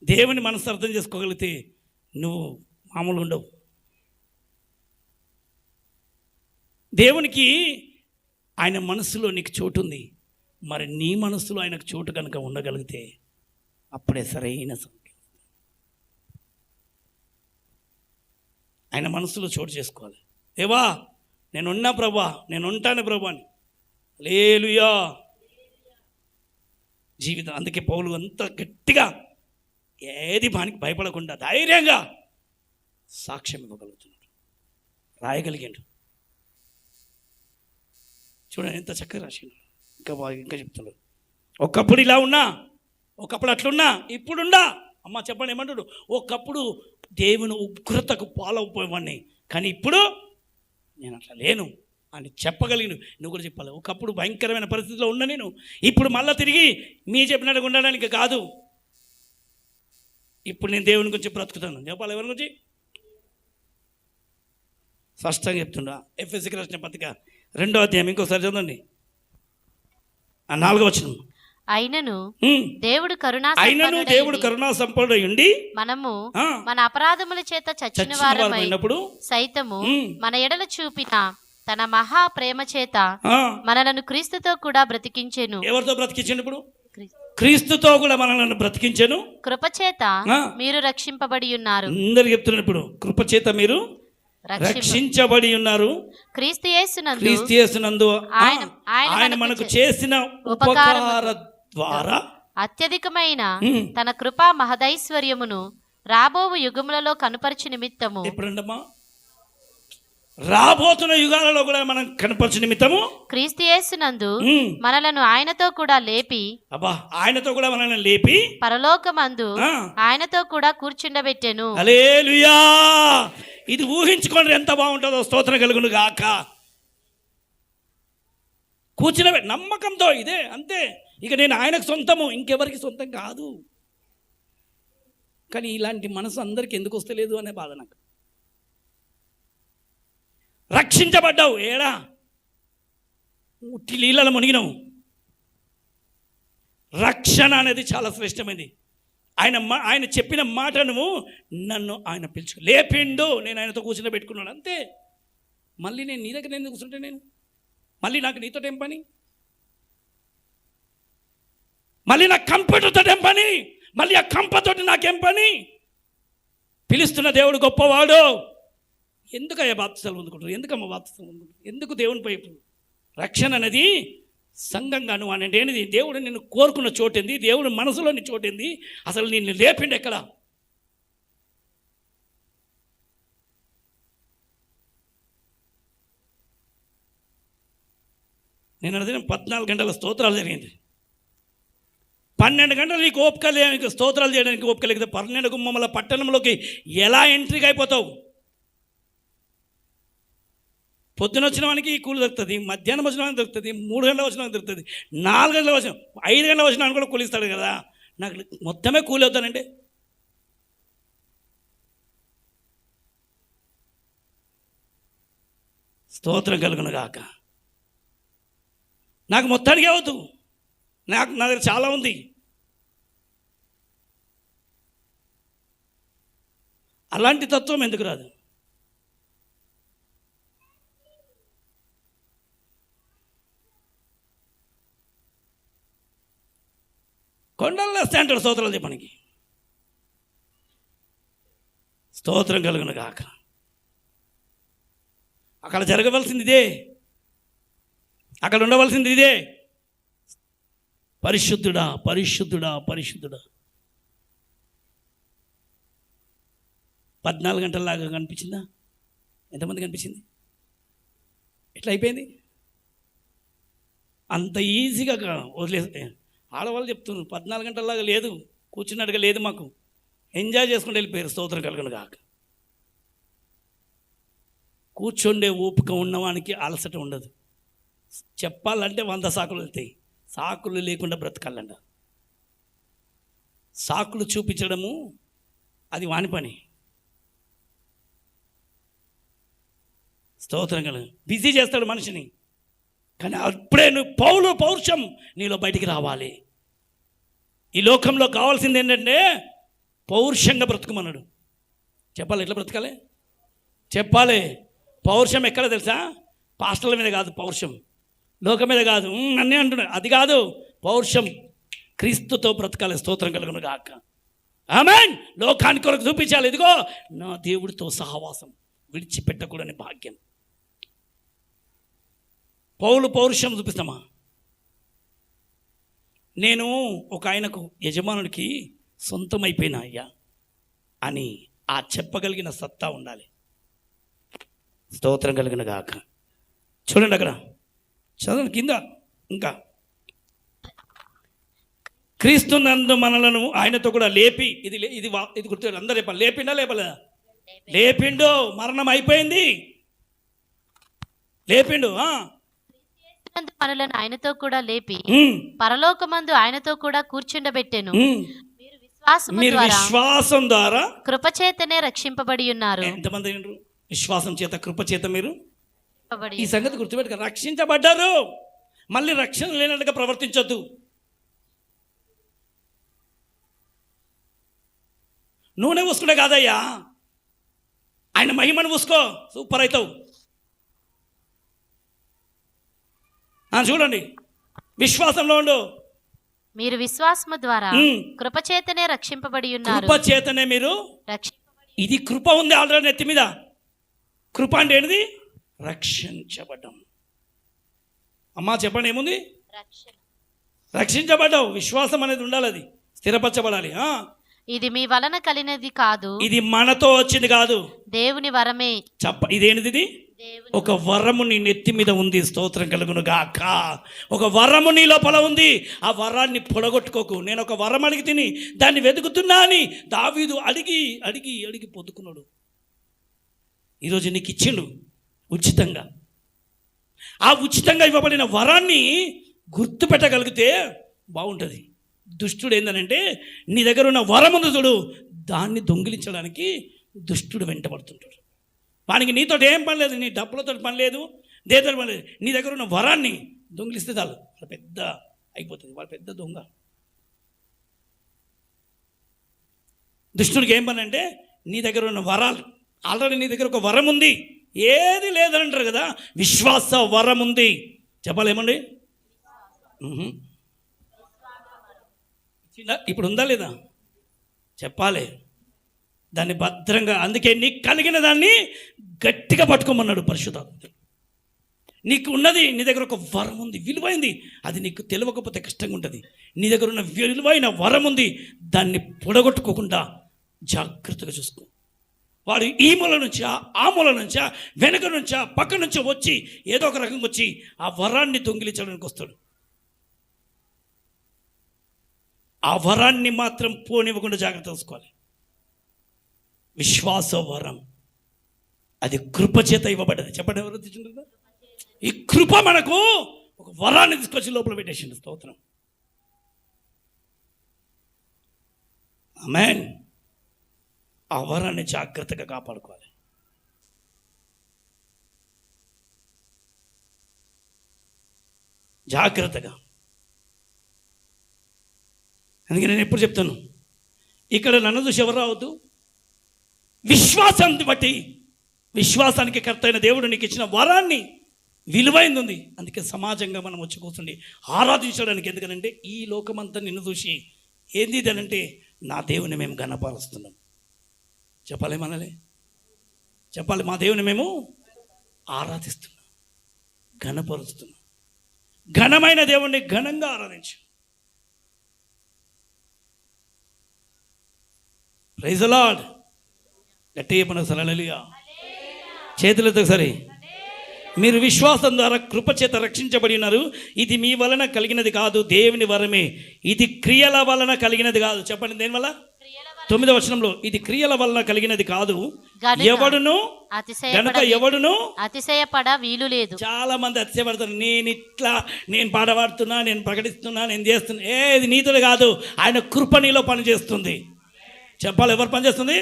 B: దేవుని మనసు అర్థం చేసుకోగలిగితే నువ్వు మామూలు ఉండవు. దేవునికి ఆయన మనసులో నీకు చోటు ఉంది. మరి నీ మనసులో ఆయనకు చోటు కనుక ఉండగలిగితే అప్పుడే సరైన సంఖ్య. ఆయన మనసులో చోటు చేసుకోవాలి. దేవా నేనున్నా ప్రభా, నేను ఉంటాను ప్రభా అని. హల్లెలూయా. జీవితం అందుకే పౌలు అంత గట్టిగా ఏది బానికి భయపడకుండా ధైర్యంగా సాక్ష్యం ఇవ్వగలుగుతున్నాడు, రాయగలిగాడు. చూడండి ఎంత చక్కగా రాసిండు. ఇంకా చెప్తున్నాడు, ఒకప్పుడు ఇలా ఉన్నా, ఒకప్పుడు అట్లున్నా, ఇప్పుడున్నా. అమ్మ చెప్పండి ఏమంటాడు? ఒకప్పుడు దేవుని ఉగ్రతకు పాలవుపోయేవాడిని, కానీ ఇప్పుడు నేను అట్లా లేను అని చెప్పగలిగిన. నువ్వు కూడా చెప్పాలి, ఒకప్పుడు భయంకరమైన పరిస్థితిలో ఉన్నా నేను, ఇప్పుడు మళ్ళీ తిరిగి మీ చెప్పినట్టుగా ఉండడానికి కాదు, ఇప్పుడు నేను దేవుని గురించి బ్రతుకుతాను. చెప్పాలి ఎవరి గురించి? స్పష్టంగా చెప్తుండా. ఎఫెసీకి రాసిన పత్రిక 2వ అధ్యాయం ఇంకోసారి చదవండి, 4వ వచనం.
C: అయినను దేవుడు
B: కరుణా సంపన్నుడై ఉండి
C: మనము మన అపరాధముల చేత చచ్చిన వారమైనప్పుడు సైతము మన ఎడల చూపిన తన మహా ప్రేమ చేత మనలను క్రీస్తుతో కూడా బ్రతికించెను.
B: ఎవరితో బ్రతికించెను? ఇప్పుడు క్రీస్తుతో కూడా మనల్ని బ్రతికించెను.
C: కృపచేత మీరు రక్షింపబడి ఉన్నారు.
B: అందరికి చెప్తున్నాను, ఇప్పుడు కృపచేత మీరు రక్షించబడి ఉన్నారు.
C: క్రీస్తు యేసునందు
B: ఆయన మనకు చేసిన ఉపకార ద్వారా
C: అత్యధికమైన తన కృపా మహదైశ్వర్యమును రాబోవు యుగములలో కనుపరచు నిమిత్తము.
B: ఎప్పుడంటమ్మా? రాబోతున్న యుగాలలో కూడా మనం కనపరచు నిమిత్తము
C: క్రీస్తు యేసునందు మనలను ఆయనతో కూడా లేపి,
B: ఆయనతో కూడా మనల్ని లేపి
C: పరలోకమందు ఆయనతో కూడా కూర్చుండబెట్టెను.
B: హల్లెలూయా. ఇది ఊహించుకోండి ఎంత బాగుంటుందో. స్తోత్రం కలుగును గాక. కూర్చుని నమ్మకంతో ఇదే అంతే. ఇక నేను ఆయనకు సొంతము, ఇంకెవరికి సొంతం కాదు. కానీ ఇలాంటి మనసు అందరికి ఎందుకు వస్తలేదు అనే బాధ నాకు. రక్షించబడ్డావు, ఏడా ఉట్టి నీళ్ళలో మునిగినావు. రక్షణ అనేది చాలా శ్రేష్టమైనది. ఆయన చెప్పిన మాటను నన్ను ఆయన పిలుచు లేపిండు, నేను ఆయనతో కూర్చుని పెట్టుకున్నాను అంతే. మళ్ళీ నేను నీ దగ్గర ఎందుకు కూర్చుంటే నేను మళ్ళీ నాకు నీతో ఏం పని? మళ్ళీ నాకు కంప్యూటర్తో ఏం పని? మళ్ళీ ఆ కంపతోటి నాకేం పని? పిలుస్తున్న దేవుడు గొప్పవాడు. ఎందుకయ్యా బాప్తిసాలు పొందుకుంటారు? ఎందుకమ్మా బాప్తిసాలు పొందుకుంటారు? ఎందుకు దేవుని పైపు? రక్షణ అనేది సంఘంగా నువ్వు అంటే ఏంటిది? దేవుడు నిన్ను కోరుకున్న చోటేంది? దేవుడు మనసులోని చోటేంది? అసలు నిన్ను లేపిండు ఎక్కడ? నేను అడిగిన 14 గంటల స్తోత్రాలు జరిగింది. 12 గంటలు నీకు ఓపిక లేదు, స్తోత్రాలు చేయడానికి ఓపిక లేకపోతే 12 గుమ్మల పట్టణంలోకి ఎలా ఎంట్రీకి అయిపోతావు? పొద్దున వచ్చిన వానికి కూలి దొరుకుతుంది, మధ్యాహ్నం వచ్చిన వానికి దొరుకుతుంది, 3 గంటల వచ్చిన వానికి దొరుకుతుంది, 4 గంటల వచ్చిన 5 గంటల వచ్చిన వానికి కూడా కూలి ఇస్తాడు కదా. నాకు మొత్తమే కూలి అవుతానంటే స్తోత్రం కలుగును గాక. నాకు మొత్తానికి అవద్దు, నా దగ్గర చాలా ఉంది. అలాంటి తత్వం ఎందుకు రాదు? కొండల్లో వస్తే అంటాడు స్తోత్రాలు చెప్పడానికి. స్తోత్రం కలుగును గాక. అక్కడ జరగవలసింది ఇదే, అక్కడ ఉండవలసింది ఇదే. పరిశుద్ధుడా పరిశుద్ధుడా పరిశుద్ధుడా. 14 గంటలలాగా కనిపించిందా? ఎంతమంది కనిపించింది? ఎట్లా అయిపోయింది? అంత ఈజీగా వదిలేస్తే ఆడవాళ్ళు చెప్తున్నారు 14 గంటలలాగా లేదు, కూర్చున్నట్టుగా లేదు, మాకు ఎంజాయ్ చేసుకుంటూ వెళ్ళిపోయారు. స్తోత్రం కలుగును గాక. కూర్చుండే ఓపిక ఉన్నవానికి అలసట ఉండదు. చెప్పాలంటే 100 సాకులు వెళ్తాయి, సాకులు లేకుండా బ్రతకాలంట. సాకులు చూపించడము అది వాని పని. స్తోత్రం కలుగు. బిజీ చేస్తాడు మనిషిని, కానీ అప్పుడే నువ్వు పౌరుషం నీలో బయటికి రావాలి. ఈ లోకంలో కావాల్సింది ఏంటంటే పౌరుషంగా బ్రతుకుమన్నాడు. చెప్పాలి, ఎట్లా బ్రతకాలి చెప్పాలి. పౌరుషం ఎక్కడ తెలుసా? పాస్టర్ల మీద కాదు పౌరుషం, లోకం మీద కాదు, అన్నీ అంటున్నాడు, అది కాదు పౌరుషం. క్రీస్తుతో బ్రతకాలి. స్తోత్రం కలుగును గాక. ఆమేన్. లోకానికి కొరకు చూపించాలి, ఇదిగో నా దేవుడితో సహవాసం విడిచిపెట్టకూడని భాగ్యం. పౌరుషం చూపిస్తామా? నేను ఒక ఆయనకు యజమానుడికి సొంతమైపోయినా అయ్యా అని ఆ చెప్పగలిగిన సత్తా ఉండాలి. స్తోత్రం కలిగిన గాక. చూడండి అక్కడ చదవండి కింద. ఇంకా క్రీస్తునందు మనలను ఆయనతో కూడా లేపి, ఇది ఇది గుర్తు అందరూ చెప్పాలి, లేపిండా లేపలేదా? లేపిండు. మరణం అయిపోయింది, లేపిండు.
C: మనలను ఆయనతో కూడా లేపి పరలోకమందు ఆయనతో కూడా కూర్చుండబెట్టెను. మీరు
B: విశ్వాసం ద్వారా
C: కృపచేతనే రక్షింపబడి ఉన్నారు.
B: ఎంతమంది విశ్వాసం చేత కృపచేత మీరు ఈ సంగతి గుర్తుపెట్టుక రక్షించబడ్డారు. మళ్ళీ రక్షణ లేనట్టుగా ప్రవర్తించొద్దు. నూనె పూసుకుంటే కాదయ్యా, ఆయన మహిమను పూసుకో, సూపర్ అవుతావు. చూడండి, విశ్వాసంలో ఉండు.
C: మీరు విశ్వాసము ద్వారా కృపచేతనే రక్షింపబడి ఉన్నారు.
B: కృపచేతనే మీరు ఇది కృప ఉంది ఆల్రెడీ నెత్తి మీద. కృప అంటే ఏంటిది? రక్షించబడ్డం. అమ్మా చెప్పండి, ఏముంది? రక్షించబడ్డావు. విశ్వాసం అనేది ఉండాలి, అది స్థిరపరచబడాలి.
C: ఇది మీ వలన కలిగినది కాదు,
B: ఇది మనతో వచ్చింది కాదు,
C: దేవుని వరమే.
B: ఇదేంటిది? ఒక వరము నీ నెత్తి మీద ఉంది. స్తోత్రం కలుగును గాక. ఒక వరము నీ లోపల ఉంది. ఆ వరాన్ని పొడగొట్టుకోకు. నేను ఒక వరం అడిగి తిని దాన్ని వెతుకుతున్నా అని దావీదు అడిగి అడిగి అడిగి పొద్దుకున్నాడు. ఈరోజు నీకు ఇచ్చిండు ఉచితంగా. ఆ ఉచితంగా ఇవ్వబడిన వరాన్ని గుర్తుపెట్టగలిగితే బాగుంటుంది. దుష్టుడు ఏందనంటే నీ దగ్గర ఉన్న వరం ఉంది చూడు, దాన్ని దొంగిలించడానికి దుష్టుడు వెంటబడుతుంటాడు. వానికి నీతో ఏం పని లేదు, నీ డబ్బులతో పని లేదు, దేనితో పని లేదు. నీ దగ్గర ఉన్న వరాన్ని దొంగిలిస్తే చాలు, వాడు పెద్ద అయిపోతుంది, వాడు పెద్ద దొంగ. దుష్టుడికి ఏం పని అంటే నీ దగ్గర ఉన్న వరాలు, ఆల్రెడీ నీ దగ్గర ఒక వరం ఉంది, ఏది లేదని అంటారు కదా, విశ్వాస వరం ఉంది. చెప్పాలేమండి? ఇప్పుడు ఉందా లేదా? చెప్పాలి. దాన్ని భద్రంగా, అందుకే నీకు కలిగిన దాన్ని గట్టిగా పట్టుకోమన్నాడు పరిశుద్ధాత్ముడు. నీకు ఉన్నది, నీ దగ్గర ఒక వరం ఉంది, విలువైంది. అది నీకు తెలియకపోతే కష్టంగా ఉంటుంది. నీ దగ్గర ఉన్న విలువైన వరం ఉంది, దాన్ని పొడగొట్టుకోకుండా జాగ్రత్తగా చూసుకో. వాడు ఈ మూల నుంచా, ఆ మూల నుంచా, వెనక నుంచా, పక్క నుంచో వచ్చి ఏదో ఒక రకంగా వచ్చి ఆ వరాన్ని దొంగిలించడానికి వస్తాడు. ఆ వరాన్ని మాత్రం పోనివ్వకుండా జాగ్రత్త చూసుకోవాలి. విశ్వాస వరం అది కృపచేత ఇవ్వబడ్డది. చెప్పండి, ఎవరు తెచ్చిండ్రు? ఈ కృప మనకు ఒక వరాన్ని తీసుకొచ్చి లోపల పెట్టేసిండు. స్తోత్రం. ఆమేన్. ఆ వరాన్ని జాగ్రత్తగా కాపాడుకోవాలి. జాగ్రత్తగా. అందుకే నేను ఎప్పుడు చెప్తాను, ఇక్కడ నన్ను చూసి ఎవరు రావద్దు. విశ్వాసాన్ని బట్టి, విశ్వాసానికి కర్త అయిన దేవుడు నీకు ఇచ్చిన వరాన్ని విలువైంది ఉంది. అందుకే సమాజంగా మనం వచ్చి కూర్చుండి ఆరాధించడానికి. ఎందుకనంటే ఈ లోకమంతా నిన్ను చూసి ఏంది అనంటే నా దేవుని మేము ఘనపరుస్తున్నాం. చెప్పాలి, మనలే చెప్పాలి, మా దేవుని మేము ఆరాధిస్తున్నాం, ఘనపరుస్తున్నాం. ఘనమైన దేవుణ్ణి ఘనంగా ఆరాధించు. Praise the lord. గట్టిగా చెప్పండి ఒకసారి హల్లెలూయా. చేతులతో సరే. మీరు విశ్వాసం ద్వారా కృపచేత రక్షించబడి ఉన్నారు. ఇది మీ వలన కలిగినది కాదు, దేవుని వరమే. ఇది క్రియల వలన కలిగినది కాదు. చెప్పండి, దేని వల్ల? 9వ వచనంలో ఇది క్రియల వలన కలిగినది కాదు, ఎవడును గనుక ఎవడును
C: అతిశయపడ వీలు లేదు.
B: చాలా మంది అతిశయపడతారు. నేను పాట పాడుతున్నా, నేను ప్రకటిస్తున్నా, నేను చేస్తున్నా. ఇది నీతో కాదు, ఆయన కృప నీలో పనిచేస్తుంది. చెప్పాలి, ఎవరు పనిచేస్తుంది?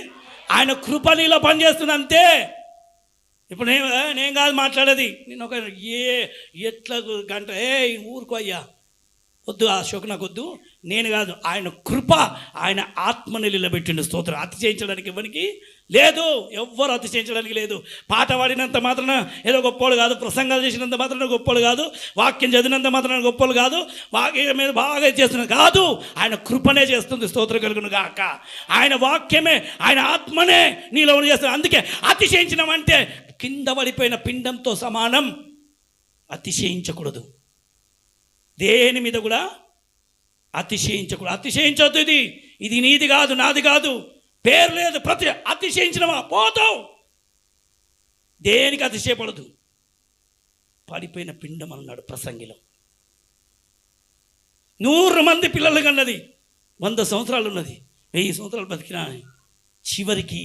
B: ఆయన కృప నీలో పనిచేస్తుంది, అంతే. ఇప్పుడు నేను కాదు మాట్లాడేది, నేను ఒక ఎట్లా గంట ఊరుకో అయ్యా, వద్దు ఆ శోక నాకు వద్దు, నేను కాదు, ఆయన కృప, ఆయన ఆత్మని నిలబెట్టిండు. స్తోత్రం. అతిశయించడానికి ఎవరికి లేదు, ఎవ్వరు అతిశయించడానికి లేదు. పాట పాడినంత మాత్రాన ఏదో గొప్పోడు కాదు, ప్రసంగాలు చేసినంత మాత్రాన గొప్పోడు కాదు, వాక్యం చదివినంత మాత్రాన గొప్పలు కాదు, వాక్యం మీద బాగా చేస్తున్నది కాదు, ఆయన కృపనే చేస్తుంది. స్తోత్రం కలుగును గాక. ఆయన వాక్యమే, ఆయన ఆత్మనే నీలో చేస్తుంది. అందుకే అతిశయించినామంటే కింద పడిపోయిన పిండంతో సమానం. అతిశయించకూడదు, దేని మీద కూడా అతిశయించకూడదు. అతిశయించొద్దు. ఇది నీది కాదు, నాది కాదు, పేరు లేదు. అతిశయించినవా పోతావు. దేనికి అతిశయపడదు. పడిపోయిన పిండం అన్నాడు ప్రసంగిలో. 100 మంది పిల్లలు కన్నది, 100 సంవత్సరాలు ఉన్నది, 1000 సంవత్సరాలు బతికినా చివరికి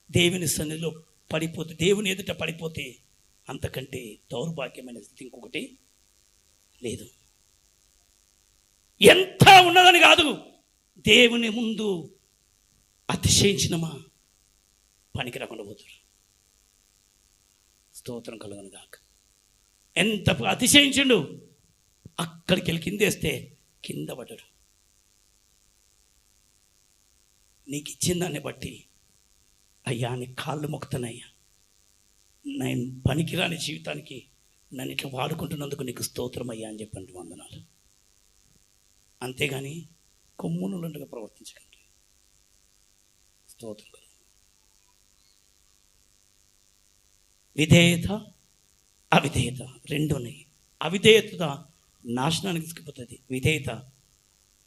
B: దేవుని సన్నిధిలో పడిపోతే, దేవుని ఎదుట పడిపోతే అంతకంటే దౌర్భాగ్యమైన స్థితి ఇంకొకటి లేదు. ఎంత ఉన్నదని కాదు, దేవుని ముందు అతిశయించినమా పనికి రాకుండా పోతారు. స్తోత్రం కలుగును గాక. ఎంత అతిశయించిండు, అక్కడికి వెళ్ళి కిందేస్తే కింద పడ్డాడు. నీకు ఇచ్చిన దాన్ని బట్టి అయ్యా నీ కాళ్ళు మొక్కుతానయ్యా, నేను పనికిరాని జీవితానికి నన్ను ఇట్లా వాడుకుంటున్నందుకు నీకు స్తోత్రం అయ్యా అని చెప్పండి, వందనాలు. అంతేగాని కొమ్మునులుగా ప్రవర్తించకండి. స్తోత్రం. విధేయత, అవిధేయత రెండు ఉన్నాయి. అవిధేయత నాశనానికి తీసుకుపోతుంది, విధేయత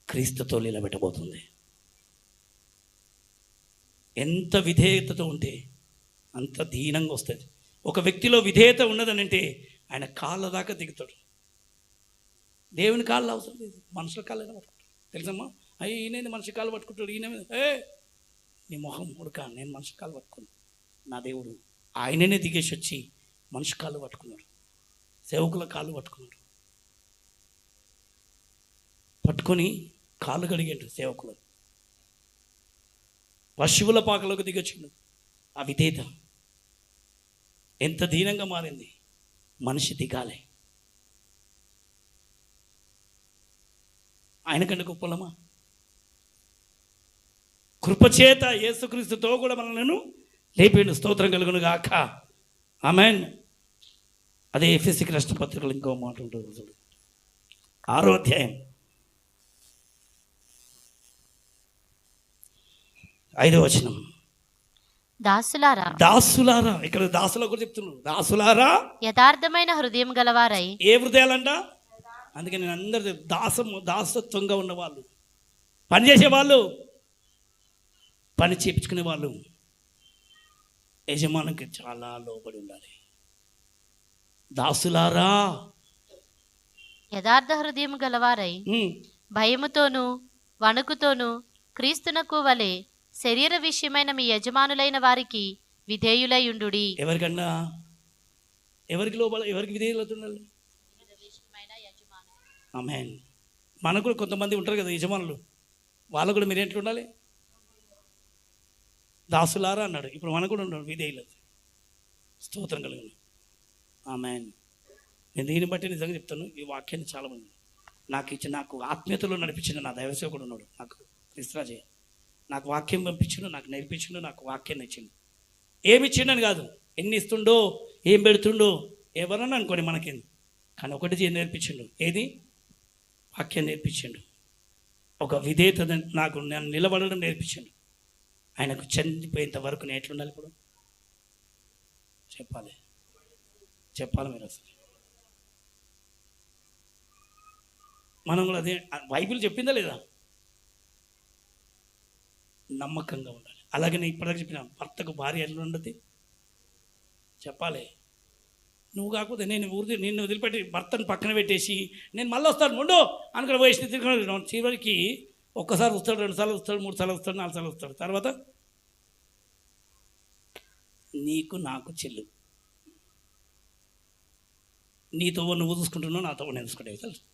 B: క్రీస్తుతో నిలబెట్టబోతుంది. ఎంత విధేయతతో ఉంటే అంత దీనంగా వస్తుంది. ఒక వ్యక్తిలో విధేయత ఉన్నదని అంటే ఆయన కాళ్ళ దాకా దిగుతాడు. దేవుని కాళ్ళు అవసరం లేదు, మనుషుల కాళ్ళైనా పట్టుకుంటాడు. తెలుసమ్మా, ఈయన మనిషి కాళ్ళు పట్టుకుంటాడు, ఈయన నీ మొహం ఉడక, నేను మనిషి కాళ్ళు పట్టుకున్నాను. నా దేవుడు ఆయననే దిగేసి వచ్చి మనిషి కాళ్ళు పట్టుకున్నాడు, సేవకుల కాళ్ళు పట్టుకున్నాడు, పట్టుకొని కాళ్ళు కడిగాడు సేవకులు. పశువుల పాకలోకి దిగొచ్చిండు. ఆ విధేయత ఎంత దీనంగా మారింది. మనిషి దిగాలి. ఆయనకంటే గొప్పలమా? కృపచేత యేసుక్రీస్తుతో కూడా మనలను లేపిండు. స్తోత్రం కలుగును గాక. ఆమేన్. అదే ఎఫెసీయులకు రాసిన పత్రికలో ఇంకో మాట ఉంటుంది చూడు, 6వ అధ్యాయం 5వ వచనం. దాసులారా, ఇక్కడ దాసుల కూడా చెప్తున్నాడు. దాసులారా,
C: యథార్థమైన హృదయం గలవారై.
B: ఏ హృదయాలంట? అందుకే నేను అందరు దాసత్వంగా ఉన్నవాళ్ళు, పనిచేసే వాళ్ళు, పని చేయించుకునే వాళ్ళు యజమానికి చాలా లోబడి ఉండాలి. దాసులారా,
C: యథార్థ హృదయం గలవారై భయముతోనూ వణుకుతోనూ క్రీస్తునకు వలె శరీర విషయమైన మీ యజమానులైన వారికి విధేయులై ఉండుడి.
B: ఎవరికన్నా, ఎవరికి లోబడ, ఎవరికి విధేయులవుతుండాలి? ఆమేన్. మనకు కూడా కొంతమంది ఉంటారు కదా యజమానులు, వాళ్ళు కూడా మీరు ఎట్లా ఉండాలి? దాసులారా అన్నాడు. ఇప్పుడు మనకు కూడా ఉన్నాడు విధేయులు. స్తోత్రం కలిగిన. ఆమేన్. నేను దీన్ని బట్టి నిజంగా చెప్తాను, ఈ వాక్యాన్ని చాలామంది నాకు ఆత్మీయతలో నడిపించిన నా దైవసేవకుడు ఉన్నాడు, నాకు క్రిస్రాజయ్య. నాకు వాక్యం పంపించిండు, నాకు నేర్పించిండు, నాకు వాక్యాన్ని ఇచ్చిండు. ఏమి ఇచ్చిండని కాదు, ఎన్ని ఇస్తుండో, ఏం పెడుతుండో ఎవరన్నా అనుకోండి మనకేంది, కానీ ఒకటి నేర్పించిండు. ఏది? వాక్యం నేర్పించిండు. ఒక విధేయత నాకు నేను నిలబడడం నేర్పించిండు. ఆయనకు చనిపోయేంత వరకు నేను ఎట్లుండాలి? ఇప్పుడు చెప్పాలి మీరు అసలు. మనం కూడా అదే బైబిల్ చెప్పిందా లేదా? నమ్మకంగా ఉండాలి. అలాగే నేను ఇప్పటిదాకా చెప్పిన భర్తకు భార్య ఎట్లా ఉండదు చెప్పాలి. నువ్వు కాకపోతే నిన్ను వదిలిపెట్టి భర్తను పక్కన పెట్టేసి నేను మళ్ళీ వస్తాను ముందు అనుకుని పోయేసి తిరుగుతున్నాడు. చివరికి ఒక్కసారి వస్తాడు, 2 సార్లు వస్తాడు, 3 సార్లు వస్తాడు, 4 సార్లు వస్తాడు. తర్వాత నీకు నాకు చెల్లు, నీతో నువ్వు చూసుకుంటున్నావు, నాతో నేను చూసుకుంటే తెలుసు.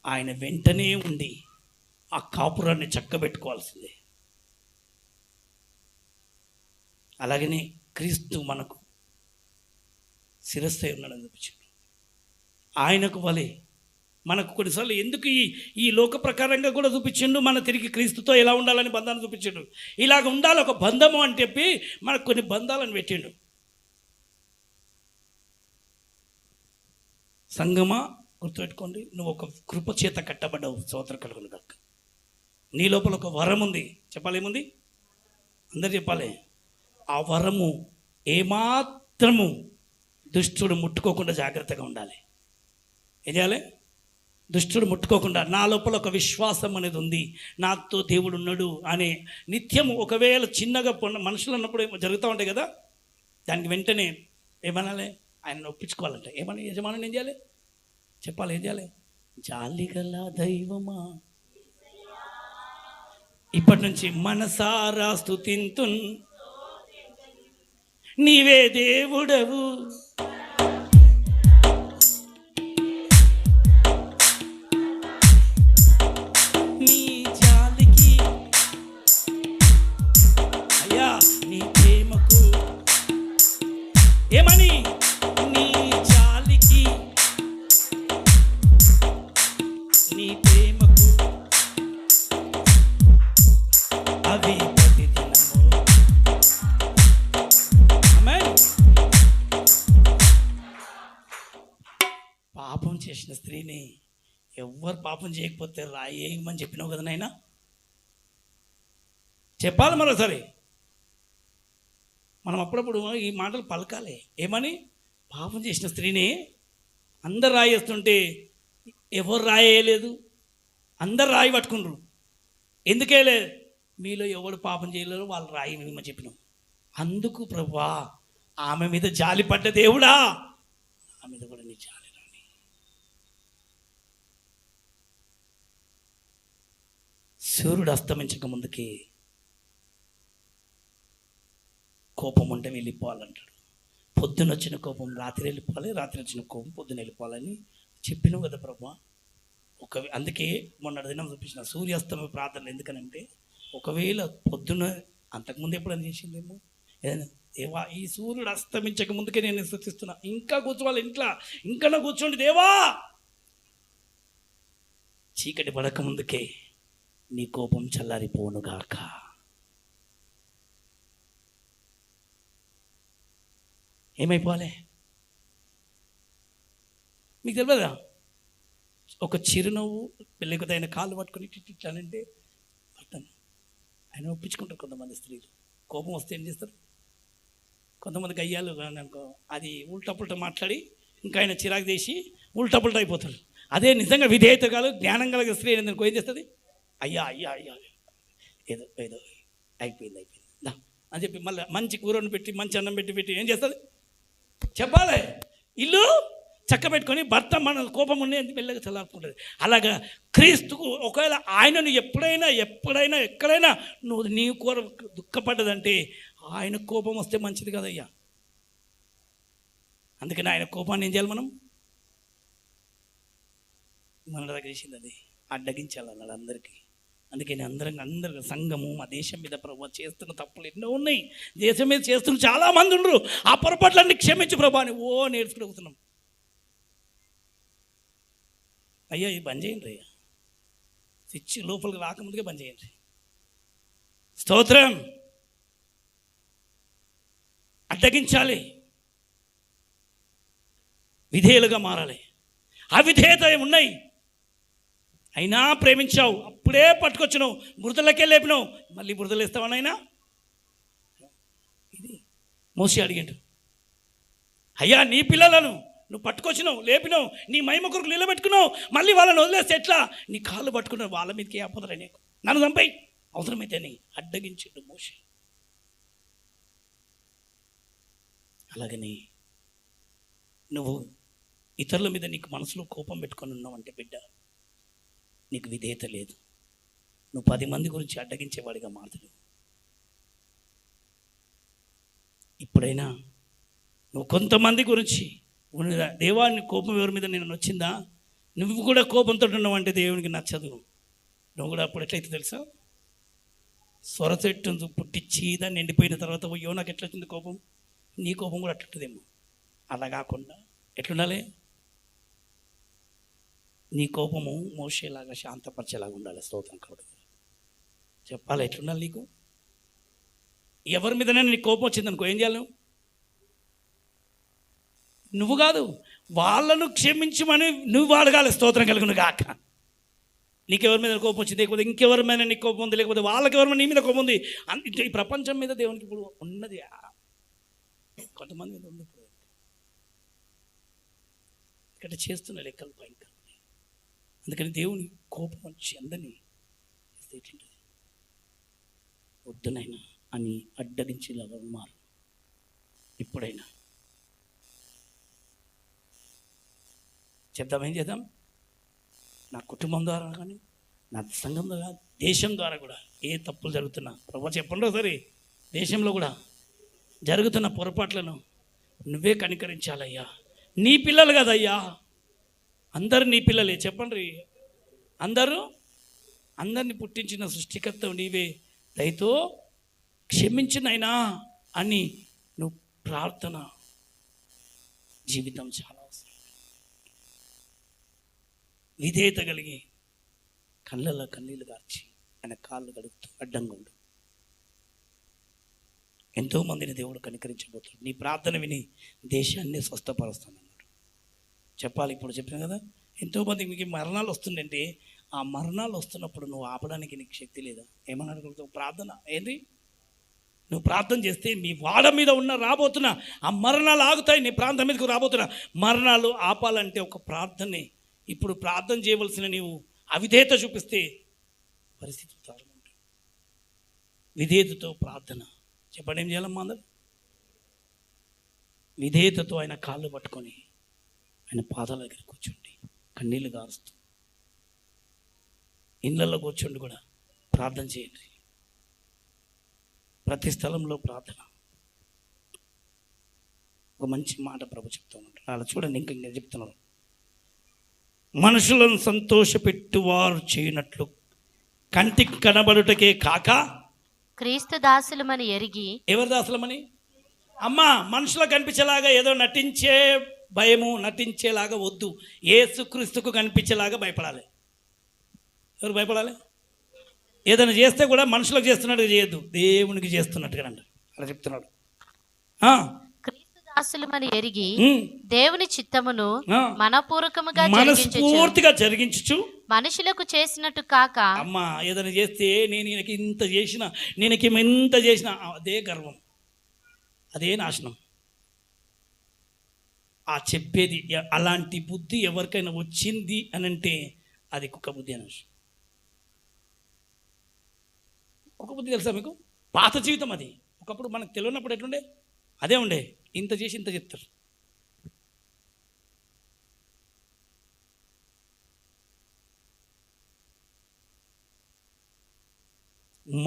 B: ఆయన వెంటనే ఉండి ఆ కాపురాన్ని చక్కబెట్టుకోవాల్సిందే. అలాగనే క్రీస్తు మనకు శిరస్సై ఉన్నాడని చూపించాడు. ఆయనకు వలె మనకు కొన్నిసార్లు ఎందుకు ఈ లోక ప్రకారంగా కూడా చూపించిండు, మన తిరిగి క్రీస్తుతో ఎలా ఉండాలని బంధాన్ని చూపించిండు. ఇలాగ ఉండాలి ఒక బంధము అని చెప్పి మనకు కొన్ని బంధాలను పెట్టిండు. సంగమా గుర్తుపెట్టుకోండి, నువ్వు ఒక కృప చేత కట్టబడ్డావు. స్తోత్రం కలుగును గాక. నీ లోపల ఒక వరం ఉంది. చెప్పాలి, ఏముంది? అందరు చెప్పాలి. ఆ వరము ఏమాత్రము దుష్టుడు ముట్టుకోకుండా జాగ్రత్తగా ఉండాలి. ఏం చేయాలి? దుష్టుడు ముట్టుకోకుండా. నా లోపల ఒక విశ్వాసం అనేది ఉంది, నాతో దేవుడు ఉన్నాడు అనే నిత్యము. ఒకవేళ చిన్నగా మనుషులు అన్నప్పుడు జరుగుతూ ఉంటాయి కదా, దానికి వెంటనే ఏమనాలి? ఆయన ఒప్పించుకోవాలంటే ఏమని యజమాని ఏం చేయాలి? చెప్పాలి, ఏం చేయాలి? జాలిగల దైవమా, ఇప్పటి నుంచి మనసారా స్తుతింతున్, నీవే దేవుడవు, నీ జాలికి అయ్యా, నీ ప్రేమకు ఏమని, నీ జాలికి నీ ప్రేమకు అవి ప్రతిదినము. ఆమేన్. పాపం చేసిన స్త్రీని ఎవ్వరు పాపం చేయకపోతే రాయేయమని చెప్పినావు కదా నాయనా. చెప్పాలి మరోసారి. మనం అప్పుడప్పుడు ఈ మాటలు పలకాలి. ఏమని? పాపం చేసిన స్త్రీని అందరు రాయేస్తుంటే ఎవరు రాయేయలేదు, అందరు రాయి పట్టుకుండ్రు. ఎందుకేలే? మీలో ఎవడు పాపం చేయలేరు, వాళ్ళు రాయి మేము చెప్పినాం. అందుకు ప్రభువా, ఆమె మీద జాలి పడ్డ దేవుడా, ఆమె మీద కూడా నీ జాలి రాని. సూర్యుడు అస్తమించక ముందుకి కోపం ఉంటే వెళ్ళిపోవాలంటాడు. పొద్దున వచ్చిన కోపం రాత్రి వెళ్ళిపోవాలి, రాత్రి వచ్చిన కోపం పొద్దున వెళ్ళిపోవాలని చెప్పినావు కదా ప్రభా. అందుకే మొన్న దినం చూపించిన సూర్యాస్తమ ప్రార్థన. ఎందుకనంటే ఒకవేళ పొద్దున అంతకుముందు ఎప్పుడైనా చేసిందేమో ఏదైనా, దేవా ఈ సూర్యుడు అస్తమించక ముందుకే నేను స్తుతిస్తున్నా, ఇంకా కూర్చోవాలి ఇంట్లో, ఇంకా కూర్చోండి దేవా, చీకటి పడక ముందుకే నీ కోపం చల్లారిపోనుగాక. ఏమైపోవాలి? మీకు తెలియదా? ఒక చిరునవ్వు లేకపోతే ఆయన కాళ్ళు పట్టుకొని ఇట్లానంటే అర్థం. ఆయన ఒప్పించుకుంటారు కొంతమంది స్త్రీలు. కోపం వస్తే ఏం చేస్తారు? కొంతమంది గయ్యాలు అనుకో, అది ఉల్టా పుల్టా మాట్లాడి ఇంకా ఆయన చిరాకు చేసి ఉల్టా పుల్టా అయిపోతారు. అదే నిజంగా విధేయత కాదు, జ్ఞానం కలిగిన స్త్రీ ఏంటనుకో, ఏం చేస్తుంది? అయ్యా అయ్యా అయ్యా ఏదో ఏదో అయిపోయింది దా అని చెప్పి మళ్ళీ మంచి కూరను పెట్టి మంచి అన్నం పెట్టి ఏం చేస్తుంది? చెప్పాలి. ఇల్లు చక్క పెట్టుకొని భర్త మన కోపం ఉండేది మెల్లగా చల్లార్చుకుంటుంది. అలాగా క్రీస్తుకు ఒకవేళ ఆయనను ఎక్కడైనా నువ్వు నీ కూర దుఃఖపడ్డదంటే ఆయన కోపం వస్తే మంచిది కదయ్యా. అందుకని ఆయన కోపాన్ని ఏం చేయాలి? మనం మన దగ్గర చేసింది అది అడ్డగించాలి అన్నాడు అందరికీ. అందుకని అందరూ సంఘము మా దేశం మీద ప్రభు చేస్తున్న తప్పులు ఎన్నో ఉన్నాయి. దేశం మీద చేస్తున్న చాలామంది ఉండరు. ఆ పొరపాట్లన్నీ క్షమించు ప్రభు అని నేర్చుకుంటున్నాం. అయ్యా ఇది బంద్ చేయండి అయ్యా, స్విచ్ లోపలికి రాకముందుకే బంద్ చేయండి. స్తోత్రం. అడ్డగించాలి, విధేయులుగా మారాలి. అవిధేయత ఉన్నాయి, అయినా ప్రేమించావు, అప్పుడే పట్టుకొచ్చినావు, బురదలకే లేపినావు, మళ్ళీ బురదలు వేస్తావనైనా. ఇది మోసి అడిగిండు. అయ్యా నీ పిల్లలను నువ్వు పట్టుకొచ్చినావు, లేపినావు, నీ మహిమ కొరకు నిలబెట్టుకున్నావు, మళ్ళీ వాళ్ళని వదిలేస్తే ఎట్లా? నీ కాళ్ళు పట్టుకున్నావు, వాళ్ళ మీదకి ఆపదరా నీకు, నన్ను చంపేయి అవసరమైతే అని అడ్డగించిండు మోషే. అలాగని నువ్వు ఇతరుల మీద నీకు మనసులో కోపం పెట్టుకొని ఉన్నావంటే బిడ్డ, నీకు విధేయత లేదు. నువ్వు 10 మంది గురించి అడ్డగించేవాడిగా మారుతున్నావు. ఇప్పుడైనా నువ్వు కొంతమంది గురించి దేవాన్ని కోపం ఎవరి మీద నేను వచ్చిందా, నువ్వు కూడా కోపంతో ఉన్నావు అంటే దేవునికి నచ్చదు. నువ్వు కూడా అప్పుడు ఎట్లయితే తెలుసా, సొర చెట్టు పుట్టించి దాన్ని ఎండిపోయిన తర్వాత అయ్యో నాకు ఎట్లా వచ్చింది కోపం, నీ కోపం కూడా అట్లుంటుందేమో. అలా కాకుండా ఎట్లుండాలి? నీ కోపము మోషేలాగా శాంతపరిచేలాగా ఉండాలి. స్తోత్రం కలుగు. చెప్పాలి ఎట్లుండాలి నీకు. ఎవరి మీదనే నీకు కోపం వచ్చిందనుకో ఏం చేయాలి నువ్వు కాదు, వాళ్ళను క్షమించమని నువ్వు అడగాలి. స్తోత్రం కలుగును గాక. నీకెవరి మీద కోపం వచ్చింది, లేకపోతే ఇంకెవరి మీద నీకు కోపం ఉంది, లేకపోతే వాళ్ళకి ఎవరి నీ మీద కోపం ఉంది. ఈ ప్రపంచం మీద దేవునికి ఇప్పుడు ఉన్నది కొంతమంది మీద ఉంది. ఇప్పుడు ఇక్కడ చేస్తున్న లెక్కలు భయంకరం. అందుకని దేవుని కోపం వచ్చి అందరినీ వద్దునైనా అని అడ్డగించేలాగా మారు. ఇప్పుడైనా చేద్దాం. ఏం చేద్దాం? నా కుటుంబం ద్వారా కానీ, నా సంఘం ద్వారా, దేశం ద్వారా కూడా ఏ తప్పులు జరుగుతున్నా ప్రభు చెప్పండి సరే, దేశంలో కూడా జరుగుతున్న పొరపాట్లను నువ్వే కనికరించాలయ్యా. నీ పిల్లలు కదయ్యా, అందరు నీ పిల్లలే. చెప్పండి, అందరిని పుట్టించిన సృష్టికర్త నీవే, దయతో క్షమించినైనా అని నువ్వు ప్రార్థన జీవితం చాలా అవసరం. విధేయత కలిగి కళ్ళల్లో కన్నీళ్ళు గార్చి ఆయన కాళ్ళు గడుపుతూ అడ్డంగా ఉండు. ఎంతోమందిని దేవుడు కనికరించబోతున్నాడు. నీ ప్రార్థన విని దేశాన్ని స్వస్థపరుస్తానన్నాడు. చెప్పాలి. ఇప్పుడు చెప్పిన కదా, ఎంతోమంది మీకు మరణాలు వస్తుందంటే ఆ మరణాలు వస్తున్నప్పుడు నువ్వు ఆపడానికి నీకు శక్తి లేదా? ఏమని అడుగుతావు? ప్రార్థన ఏంటి? నువ్వు ప్రార్థన చేస్తే మీ వాడ మీద ఉన్న రాబోతున్న ఆ మరణాలు ఆగుతాయి. నీ ప్రాంతం మీదకు రాబోతున్న మరణాలు ఆపాలంటే ఒక ప్రార్థనే. ఇప్పుడు ప్రార్థన చేయవలసిన నీవు అవిధేయత చూపిస్తే పరిస్థితి దారుణంగా ఉంటుంది. విధేయతతో ప్రార్థన. చెప్పండి, ఏం చేయాలమ్మా? అందరు విధేయతతో ఆయన కాళ్ళు పట్టుకొని ఆయన పాదాల దగ్గర కూర్చోండి, కన్నీళ్ళు గారుస్తూ ఇళ్ళల్లో కూర్చోండి కూడా ప్రార్థన చేయండి. ప్రతి స్థలంలో ప్రార్థన. ఒక మంచి మాట ప్రభు చెప్తూ ఉంటాడు. అలా చూడండి, ఇంకా నేను చెప్తున్నాను. మనుషులను సంతోషపెట్టువారు చేయనట్లు కంటికి కనబడుటకే కాక
C: క్రీస్తు దాసులమని ఎరిగి. ఎవరు
B: దాసులమని? అమ్మా, మనుషులకు కనిపించేలాగా ఏదో నటించే భయము, నటించేలాగా వద్దు. యేసుక్రీస్తుకు కనిపించేలాగా భయపడాలి. ఎవరు భయపడాలి? ఏదైనా చేస్తే కూడా మనుషులకు చేస్తున్నట్టుగా చేయొద్దు, దేవునికి చేస్తున్నట్టుగా అంట. అలా చెప్తున్నాడు.
C: క్రీస్తు దాసులమని ఎరిగి దేవుని చిత్తమును
B: మనస్ఫూర్తిగా జరిగించు
C: మనుషులకు చేసినట్టు కాక.
B: అమ్మా, ఏదైనా చేస్తే నేను ఈయనకి ఇంత చేసిన, నేనకి ఎంత చేసిన, అదే గర్వం, అదే నాశనం. ఆ చెప్పేది అలాంటి బుద్ధి ఎవరికైనా వచ్చింది అని అంటే అది కుక్క బుద్ధి అని. ఒక బుద్ధి తెలుసా మీకు? పాత జీవితం అది. ఒకప్పుడు మనకు తెలియనప్పుడు ఎట్లుండే అదే ఉండే. ఇంత చేసి ఇంత చెప్తారు.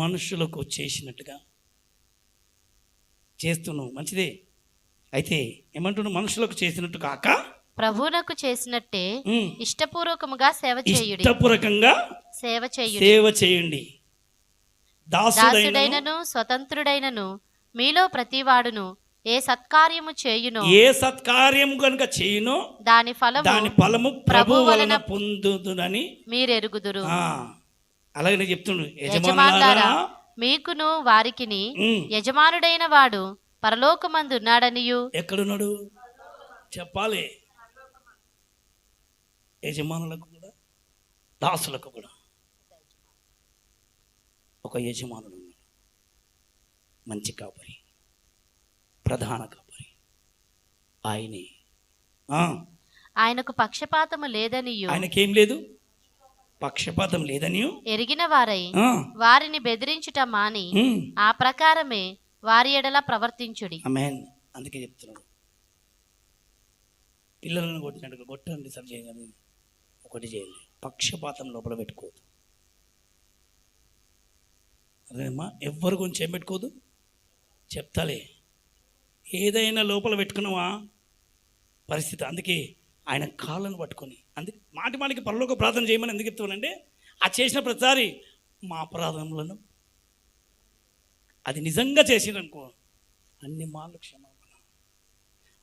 B: మనుషులకు చేసినట్టుగా చేస్తున్నావు, మంచిదే. అయితే ఏమంటున్నావు? మనుషులకు చేసినట్టు కాక
C: ప్రభువునకు చేసినట్టే ఇష్టపూర్వకముగా సేవ చేయుడి.
B: ఇష్టపూర్వకంగా సేవ చేయండి.
C: దాసుడైనను స్వతంత్రుడైనను మీలో ప్రతివాడును ఏ సత్కార్యము చేయునో,
B: ఏ సత్కార్యము కనుక చేయునో దాని ఫలము ప్రభువు వలన పొందుదునని మీరెరుగుదురు. అలాగే చెప్తుండు.
C: యజమానులారా, మీకును వారికిని యజమానుడైన వాడు పరలోకమందు ఉన్నాడనియు.
B: ఎక్కడున్నాడు చెప్పాలి. యజమానులకు కూడా దాసులకు కూడా ఒక యజమానుడు ఉన్నాడు. మంచి కాపరి, ప్రధాన కాపరి ఆయనే.
C: ఆయనకు పక్షపాతము లేదనియు.
B: ఆయనకేం లేదు? పక్షపాతం లేదనియు
C: ఎరిగిన వారై వారిని బెదిరించుట మాని ఆ ప్రకారమే వారి ఎడల ప్రవర్తించుడి.
B: ఆమేన్. అందుకే చెప్తున్నాడు, పిల్లలను కొట్టినట్టుగా కొట్టండి, సరి చేయగానే ఒకటి చేయాలి. పక్షపాతం లోపల పెట్టుకోవద్దు. అదేమ్మా, ఎవరి గురించి ఏం పెట్టుకోవద్దు చెప్తాలే. ఏదైనా లోపల పెట్టుకున్నావా పరిస్థితి. అందుకే ఆయన కాళ్ళను పట్టుకొని, అందుకే మాటి మాటికి పరలోక ప్రార్థన చేయమని ఎందుకు చెప్తానంటే, ఆ చేసిన ప్రతిసారి మా అపరాధములను అది నిజంగా చేసిరనుకో అన్ని మార్లు క్షమాపణ,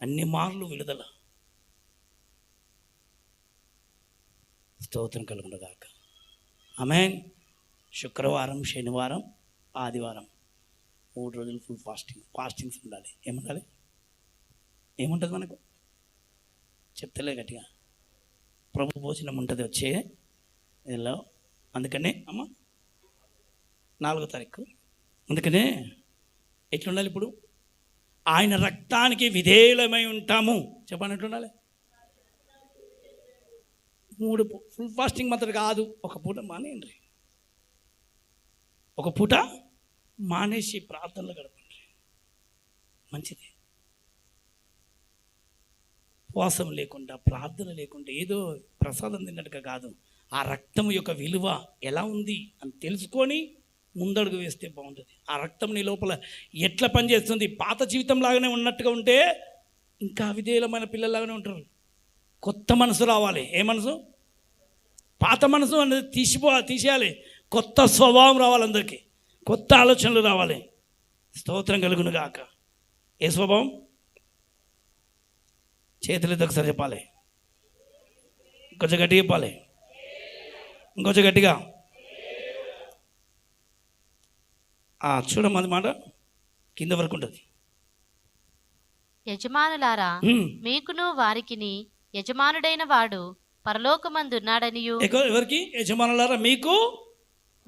B: అన్ని మార్లు విడుదల. స్తోత్రం కలుగును గాక. ఆమేన్. శుక్రవారం, శనివారం, ఆదివారం 3 రోజులు ఫుల్ ఫాస్టింగ్స్ ఉండాలి. ఏముండాలి? ఏముంటుంది మనకు? చెప్తలే గట్టిగా. ప్రభు భోజనం ఉంటుంది వచ్చే ఇలా. అందుకనే అమ్మ 4వ తారీఖు. అందుకనే ఎట్లుండాలి ఇప్పుడు? ఆయన రక్తానికి విధేయులమై ఉంటాము. చెప్పండి ఎట్లుండాలి? 3 ఫుల్ ఫాస్టింగ్ మాత్రం కాదు, ఒక పూట మానేయండి. ఒక పూట మానేసి ప్రార్థనలు గడపండి, మంచిది. ఉపవాసం లేకుండా, ప్రార్థన లేకుండా ఏదో ప్రసాదం తిన్నట్టుగా కాదు. ఆ రక్తం యొక్క విలువ ఎలా ఉంది అని తెలుసుకొని ముందడుగు వేస్తే బాగుంటుంది. ఆ రక్తం నీ లోపల ఎట్లా పనిచేస్తుంది? పాత జీవితం లాగానే ఉన్నట్టుగా ఉంటే ఇంకా విధేయులమైన పిల్లలాగానే ఉంటారు. కొత్త మనసు రావాలి. ఏ మనసు? పాత మనసు అనేది తీసేయాలి. కొత్త స్వభావం రావాలి. అందరికీ కొత్త ఆలోచనలు రావాలి. స్తోత్రం కలుగును గాక. ఏ స్వభావం? చేతులతో ఒకసారి చెప్పాలి, ఇంకొంచెం గట్టిగా చెప్పాలి, ఇంకొంచెం గట్టిగా. చూడమ్మది మాట కింద వరకు ఉంటుంది.
C: యజమానులారా, మీకును వారికిని యజమానుడైన వాడు పరలోకమందున్నాడనియు.
B: ఎవరికి? యజమానులారా, మీకు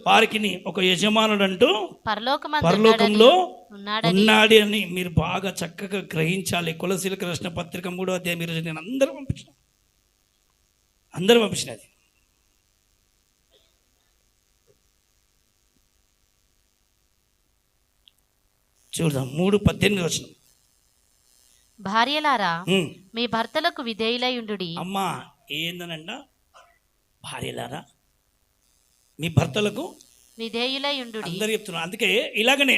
B: వారికిని ఒక యజమానుడు అంటూ పరలోకంలో ఉన్నాడు అని మీరు బాగా చక్కగా గ్రహించాలి. కొలసీలకు రాసిన పత్రిక 3వ అధ్యాయం ఈరోజు నేను అందరూ పంపించినది. చూద్దాం. 3:18 వచ్చిన.
C: భార్యలారా, మీ భర్తలకు విధేయులై ఉండుడి.
B: అమ్మా ఏందనంట? భార్యలారా, మీ భర్తలకు విధేయులై ఉండుడి. అందరూ చెప్తున్నారు. అందుకే ఇలాగనే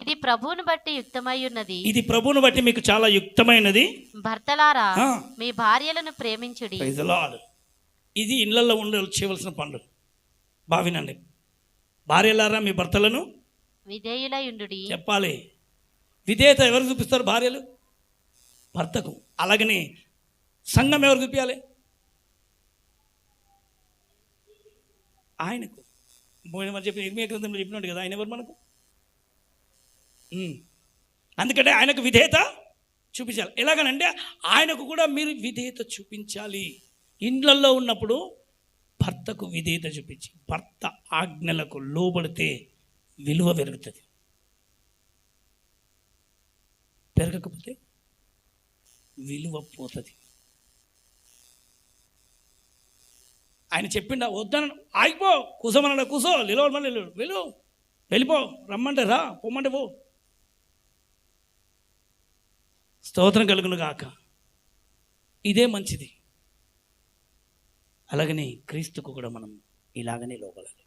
C: ఇది ప్రభువును బట్టి యుక్తమై ఉన్నది.
B: ఇది ప్రభువును బట్టి మీకు చాలా యుక్తమైనది.
C: భర్తలారా, మీ భార్యలను ప్రేమించుడి.
B: ఇది ఇళ్లలో చేయవలసిన పనులు. బావినండి. భార్యలారా, మీ భర్తలను
C: విధేయులై ఉండుడి
B: చెప్పాలి. విధేయత ఎవరు చూపిస్తారు? భార్యలు భర్తకు. అలాగనే సంఘం ఎవరు చూపించాలి? ఆయనకు. మరి చెప్పిన ఇర్మియా గ్రంథంలో చెప్పినట్టు కదా, ఆయన ఎవరు మనకు? అందుకంటే ఆయనకు విధేయత చూపించాలి. ఎలాగనంటే ఆయనకు కూడా మీరు విధేయత చూపించాలి. ఇండ్లల్లో ఉన్నప్పుడు భర్తకు విధేయత చూపించి భర్త ఆజ్ఞలకు లోబడితే విలువ పెరుగుతుంది. పెరగకపోతే విలువ పోతుంది. ఆయన చెప్పిండా? వద్దన ఆగిపో, కూసోమన్నాడు, కూసో, నిలవమని వెళ్ళిపో, రమ్మంటే రా, పొమ్మంటే పో. స్తోత్రం కలుగును గాక. ఇదే మంచిది. అలాగనే క్రీస్తుకు కూడా మనం ఇలాగనే లోబడాలి.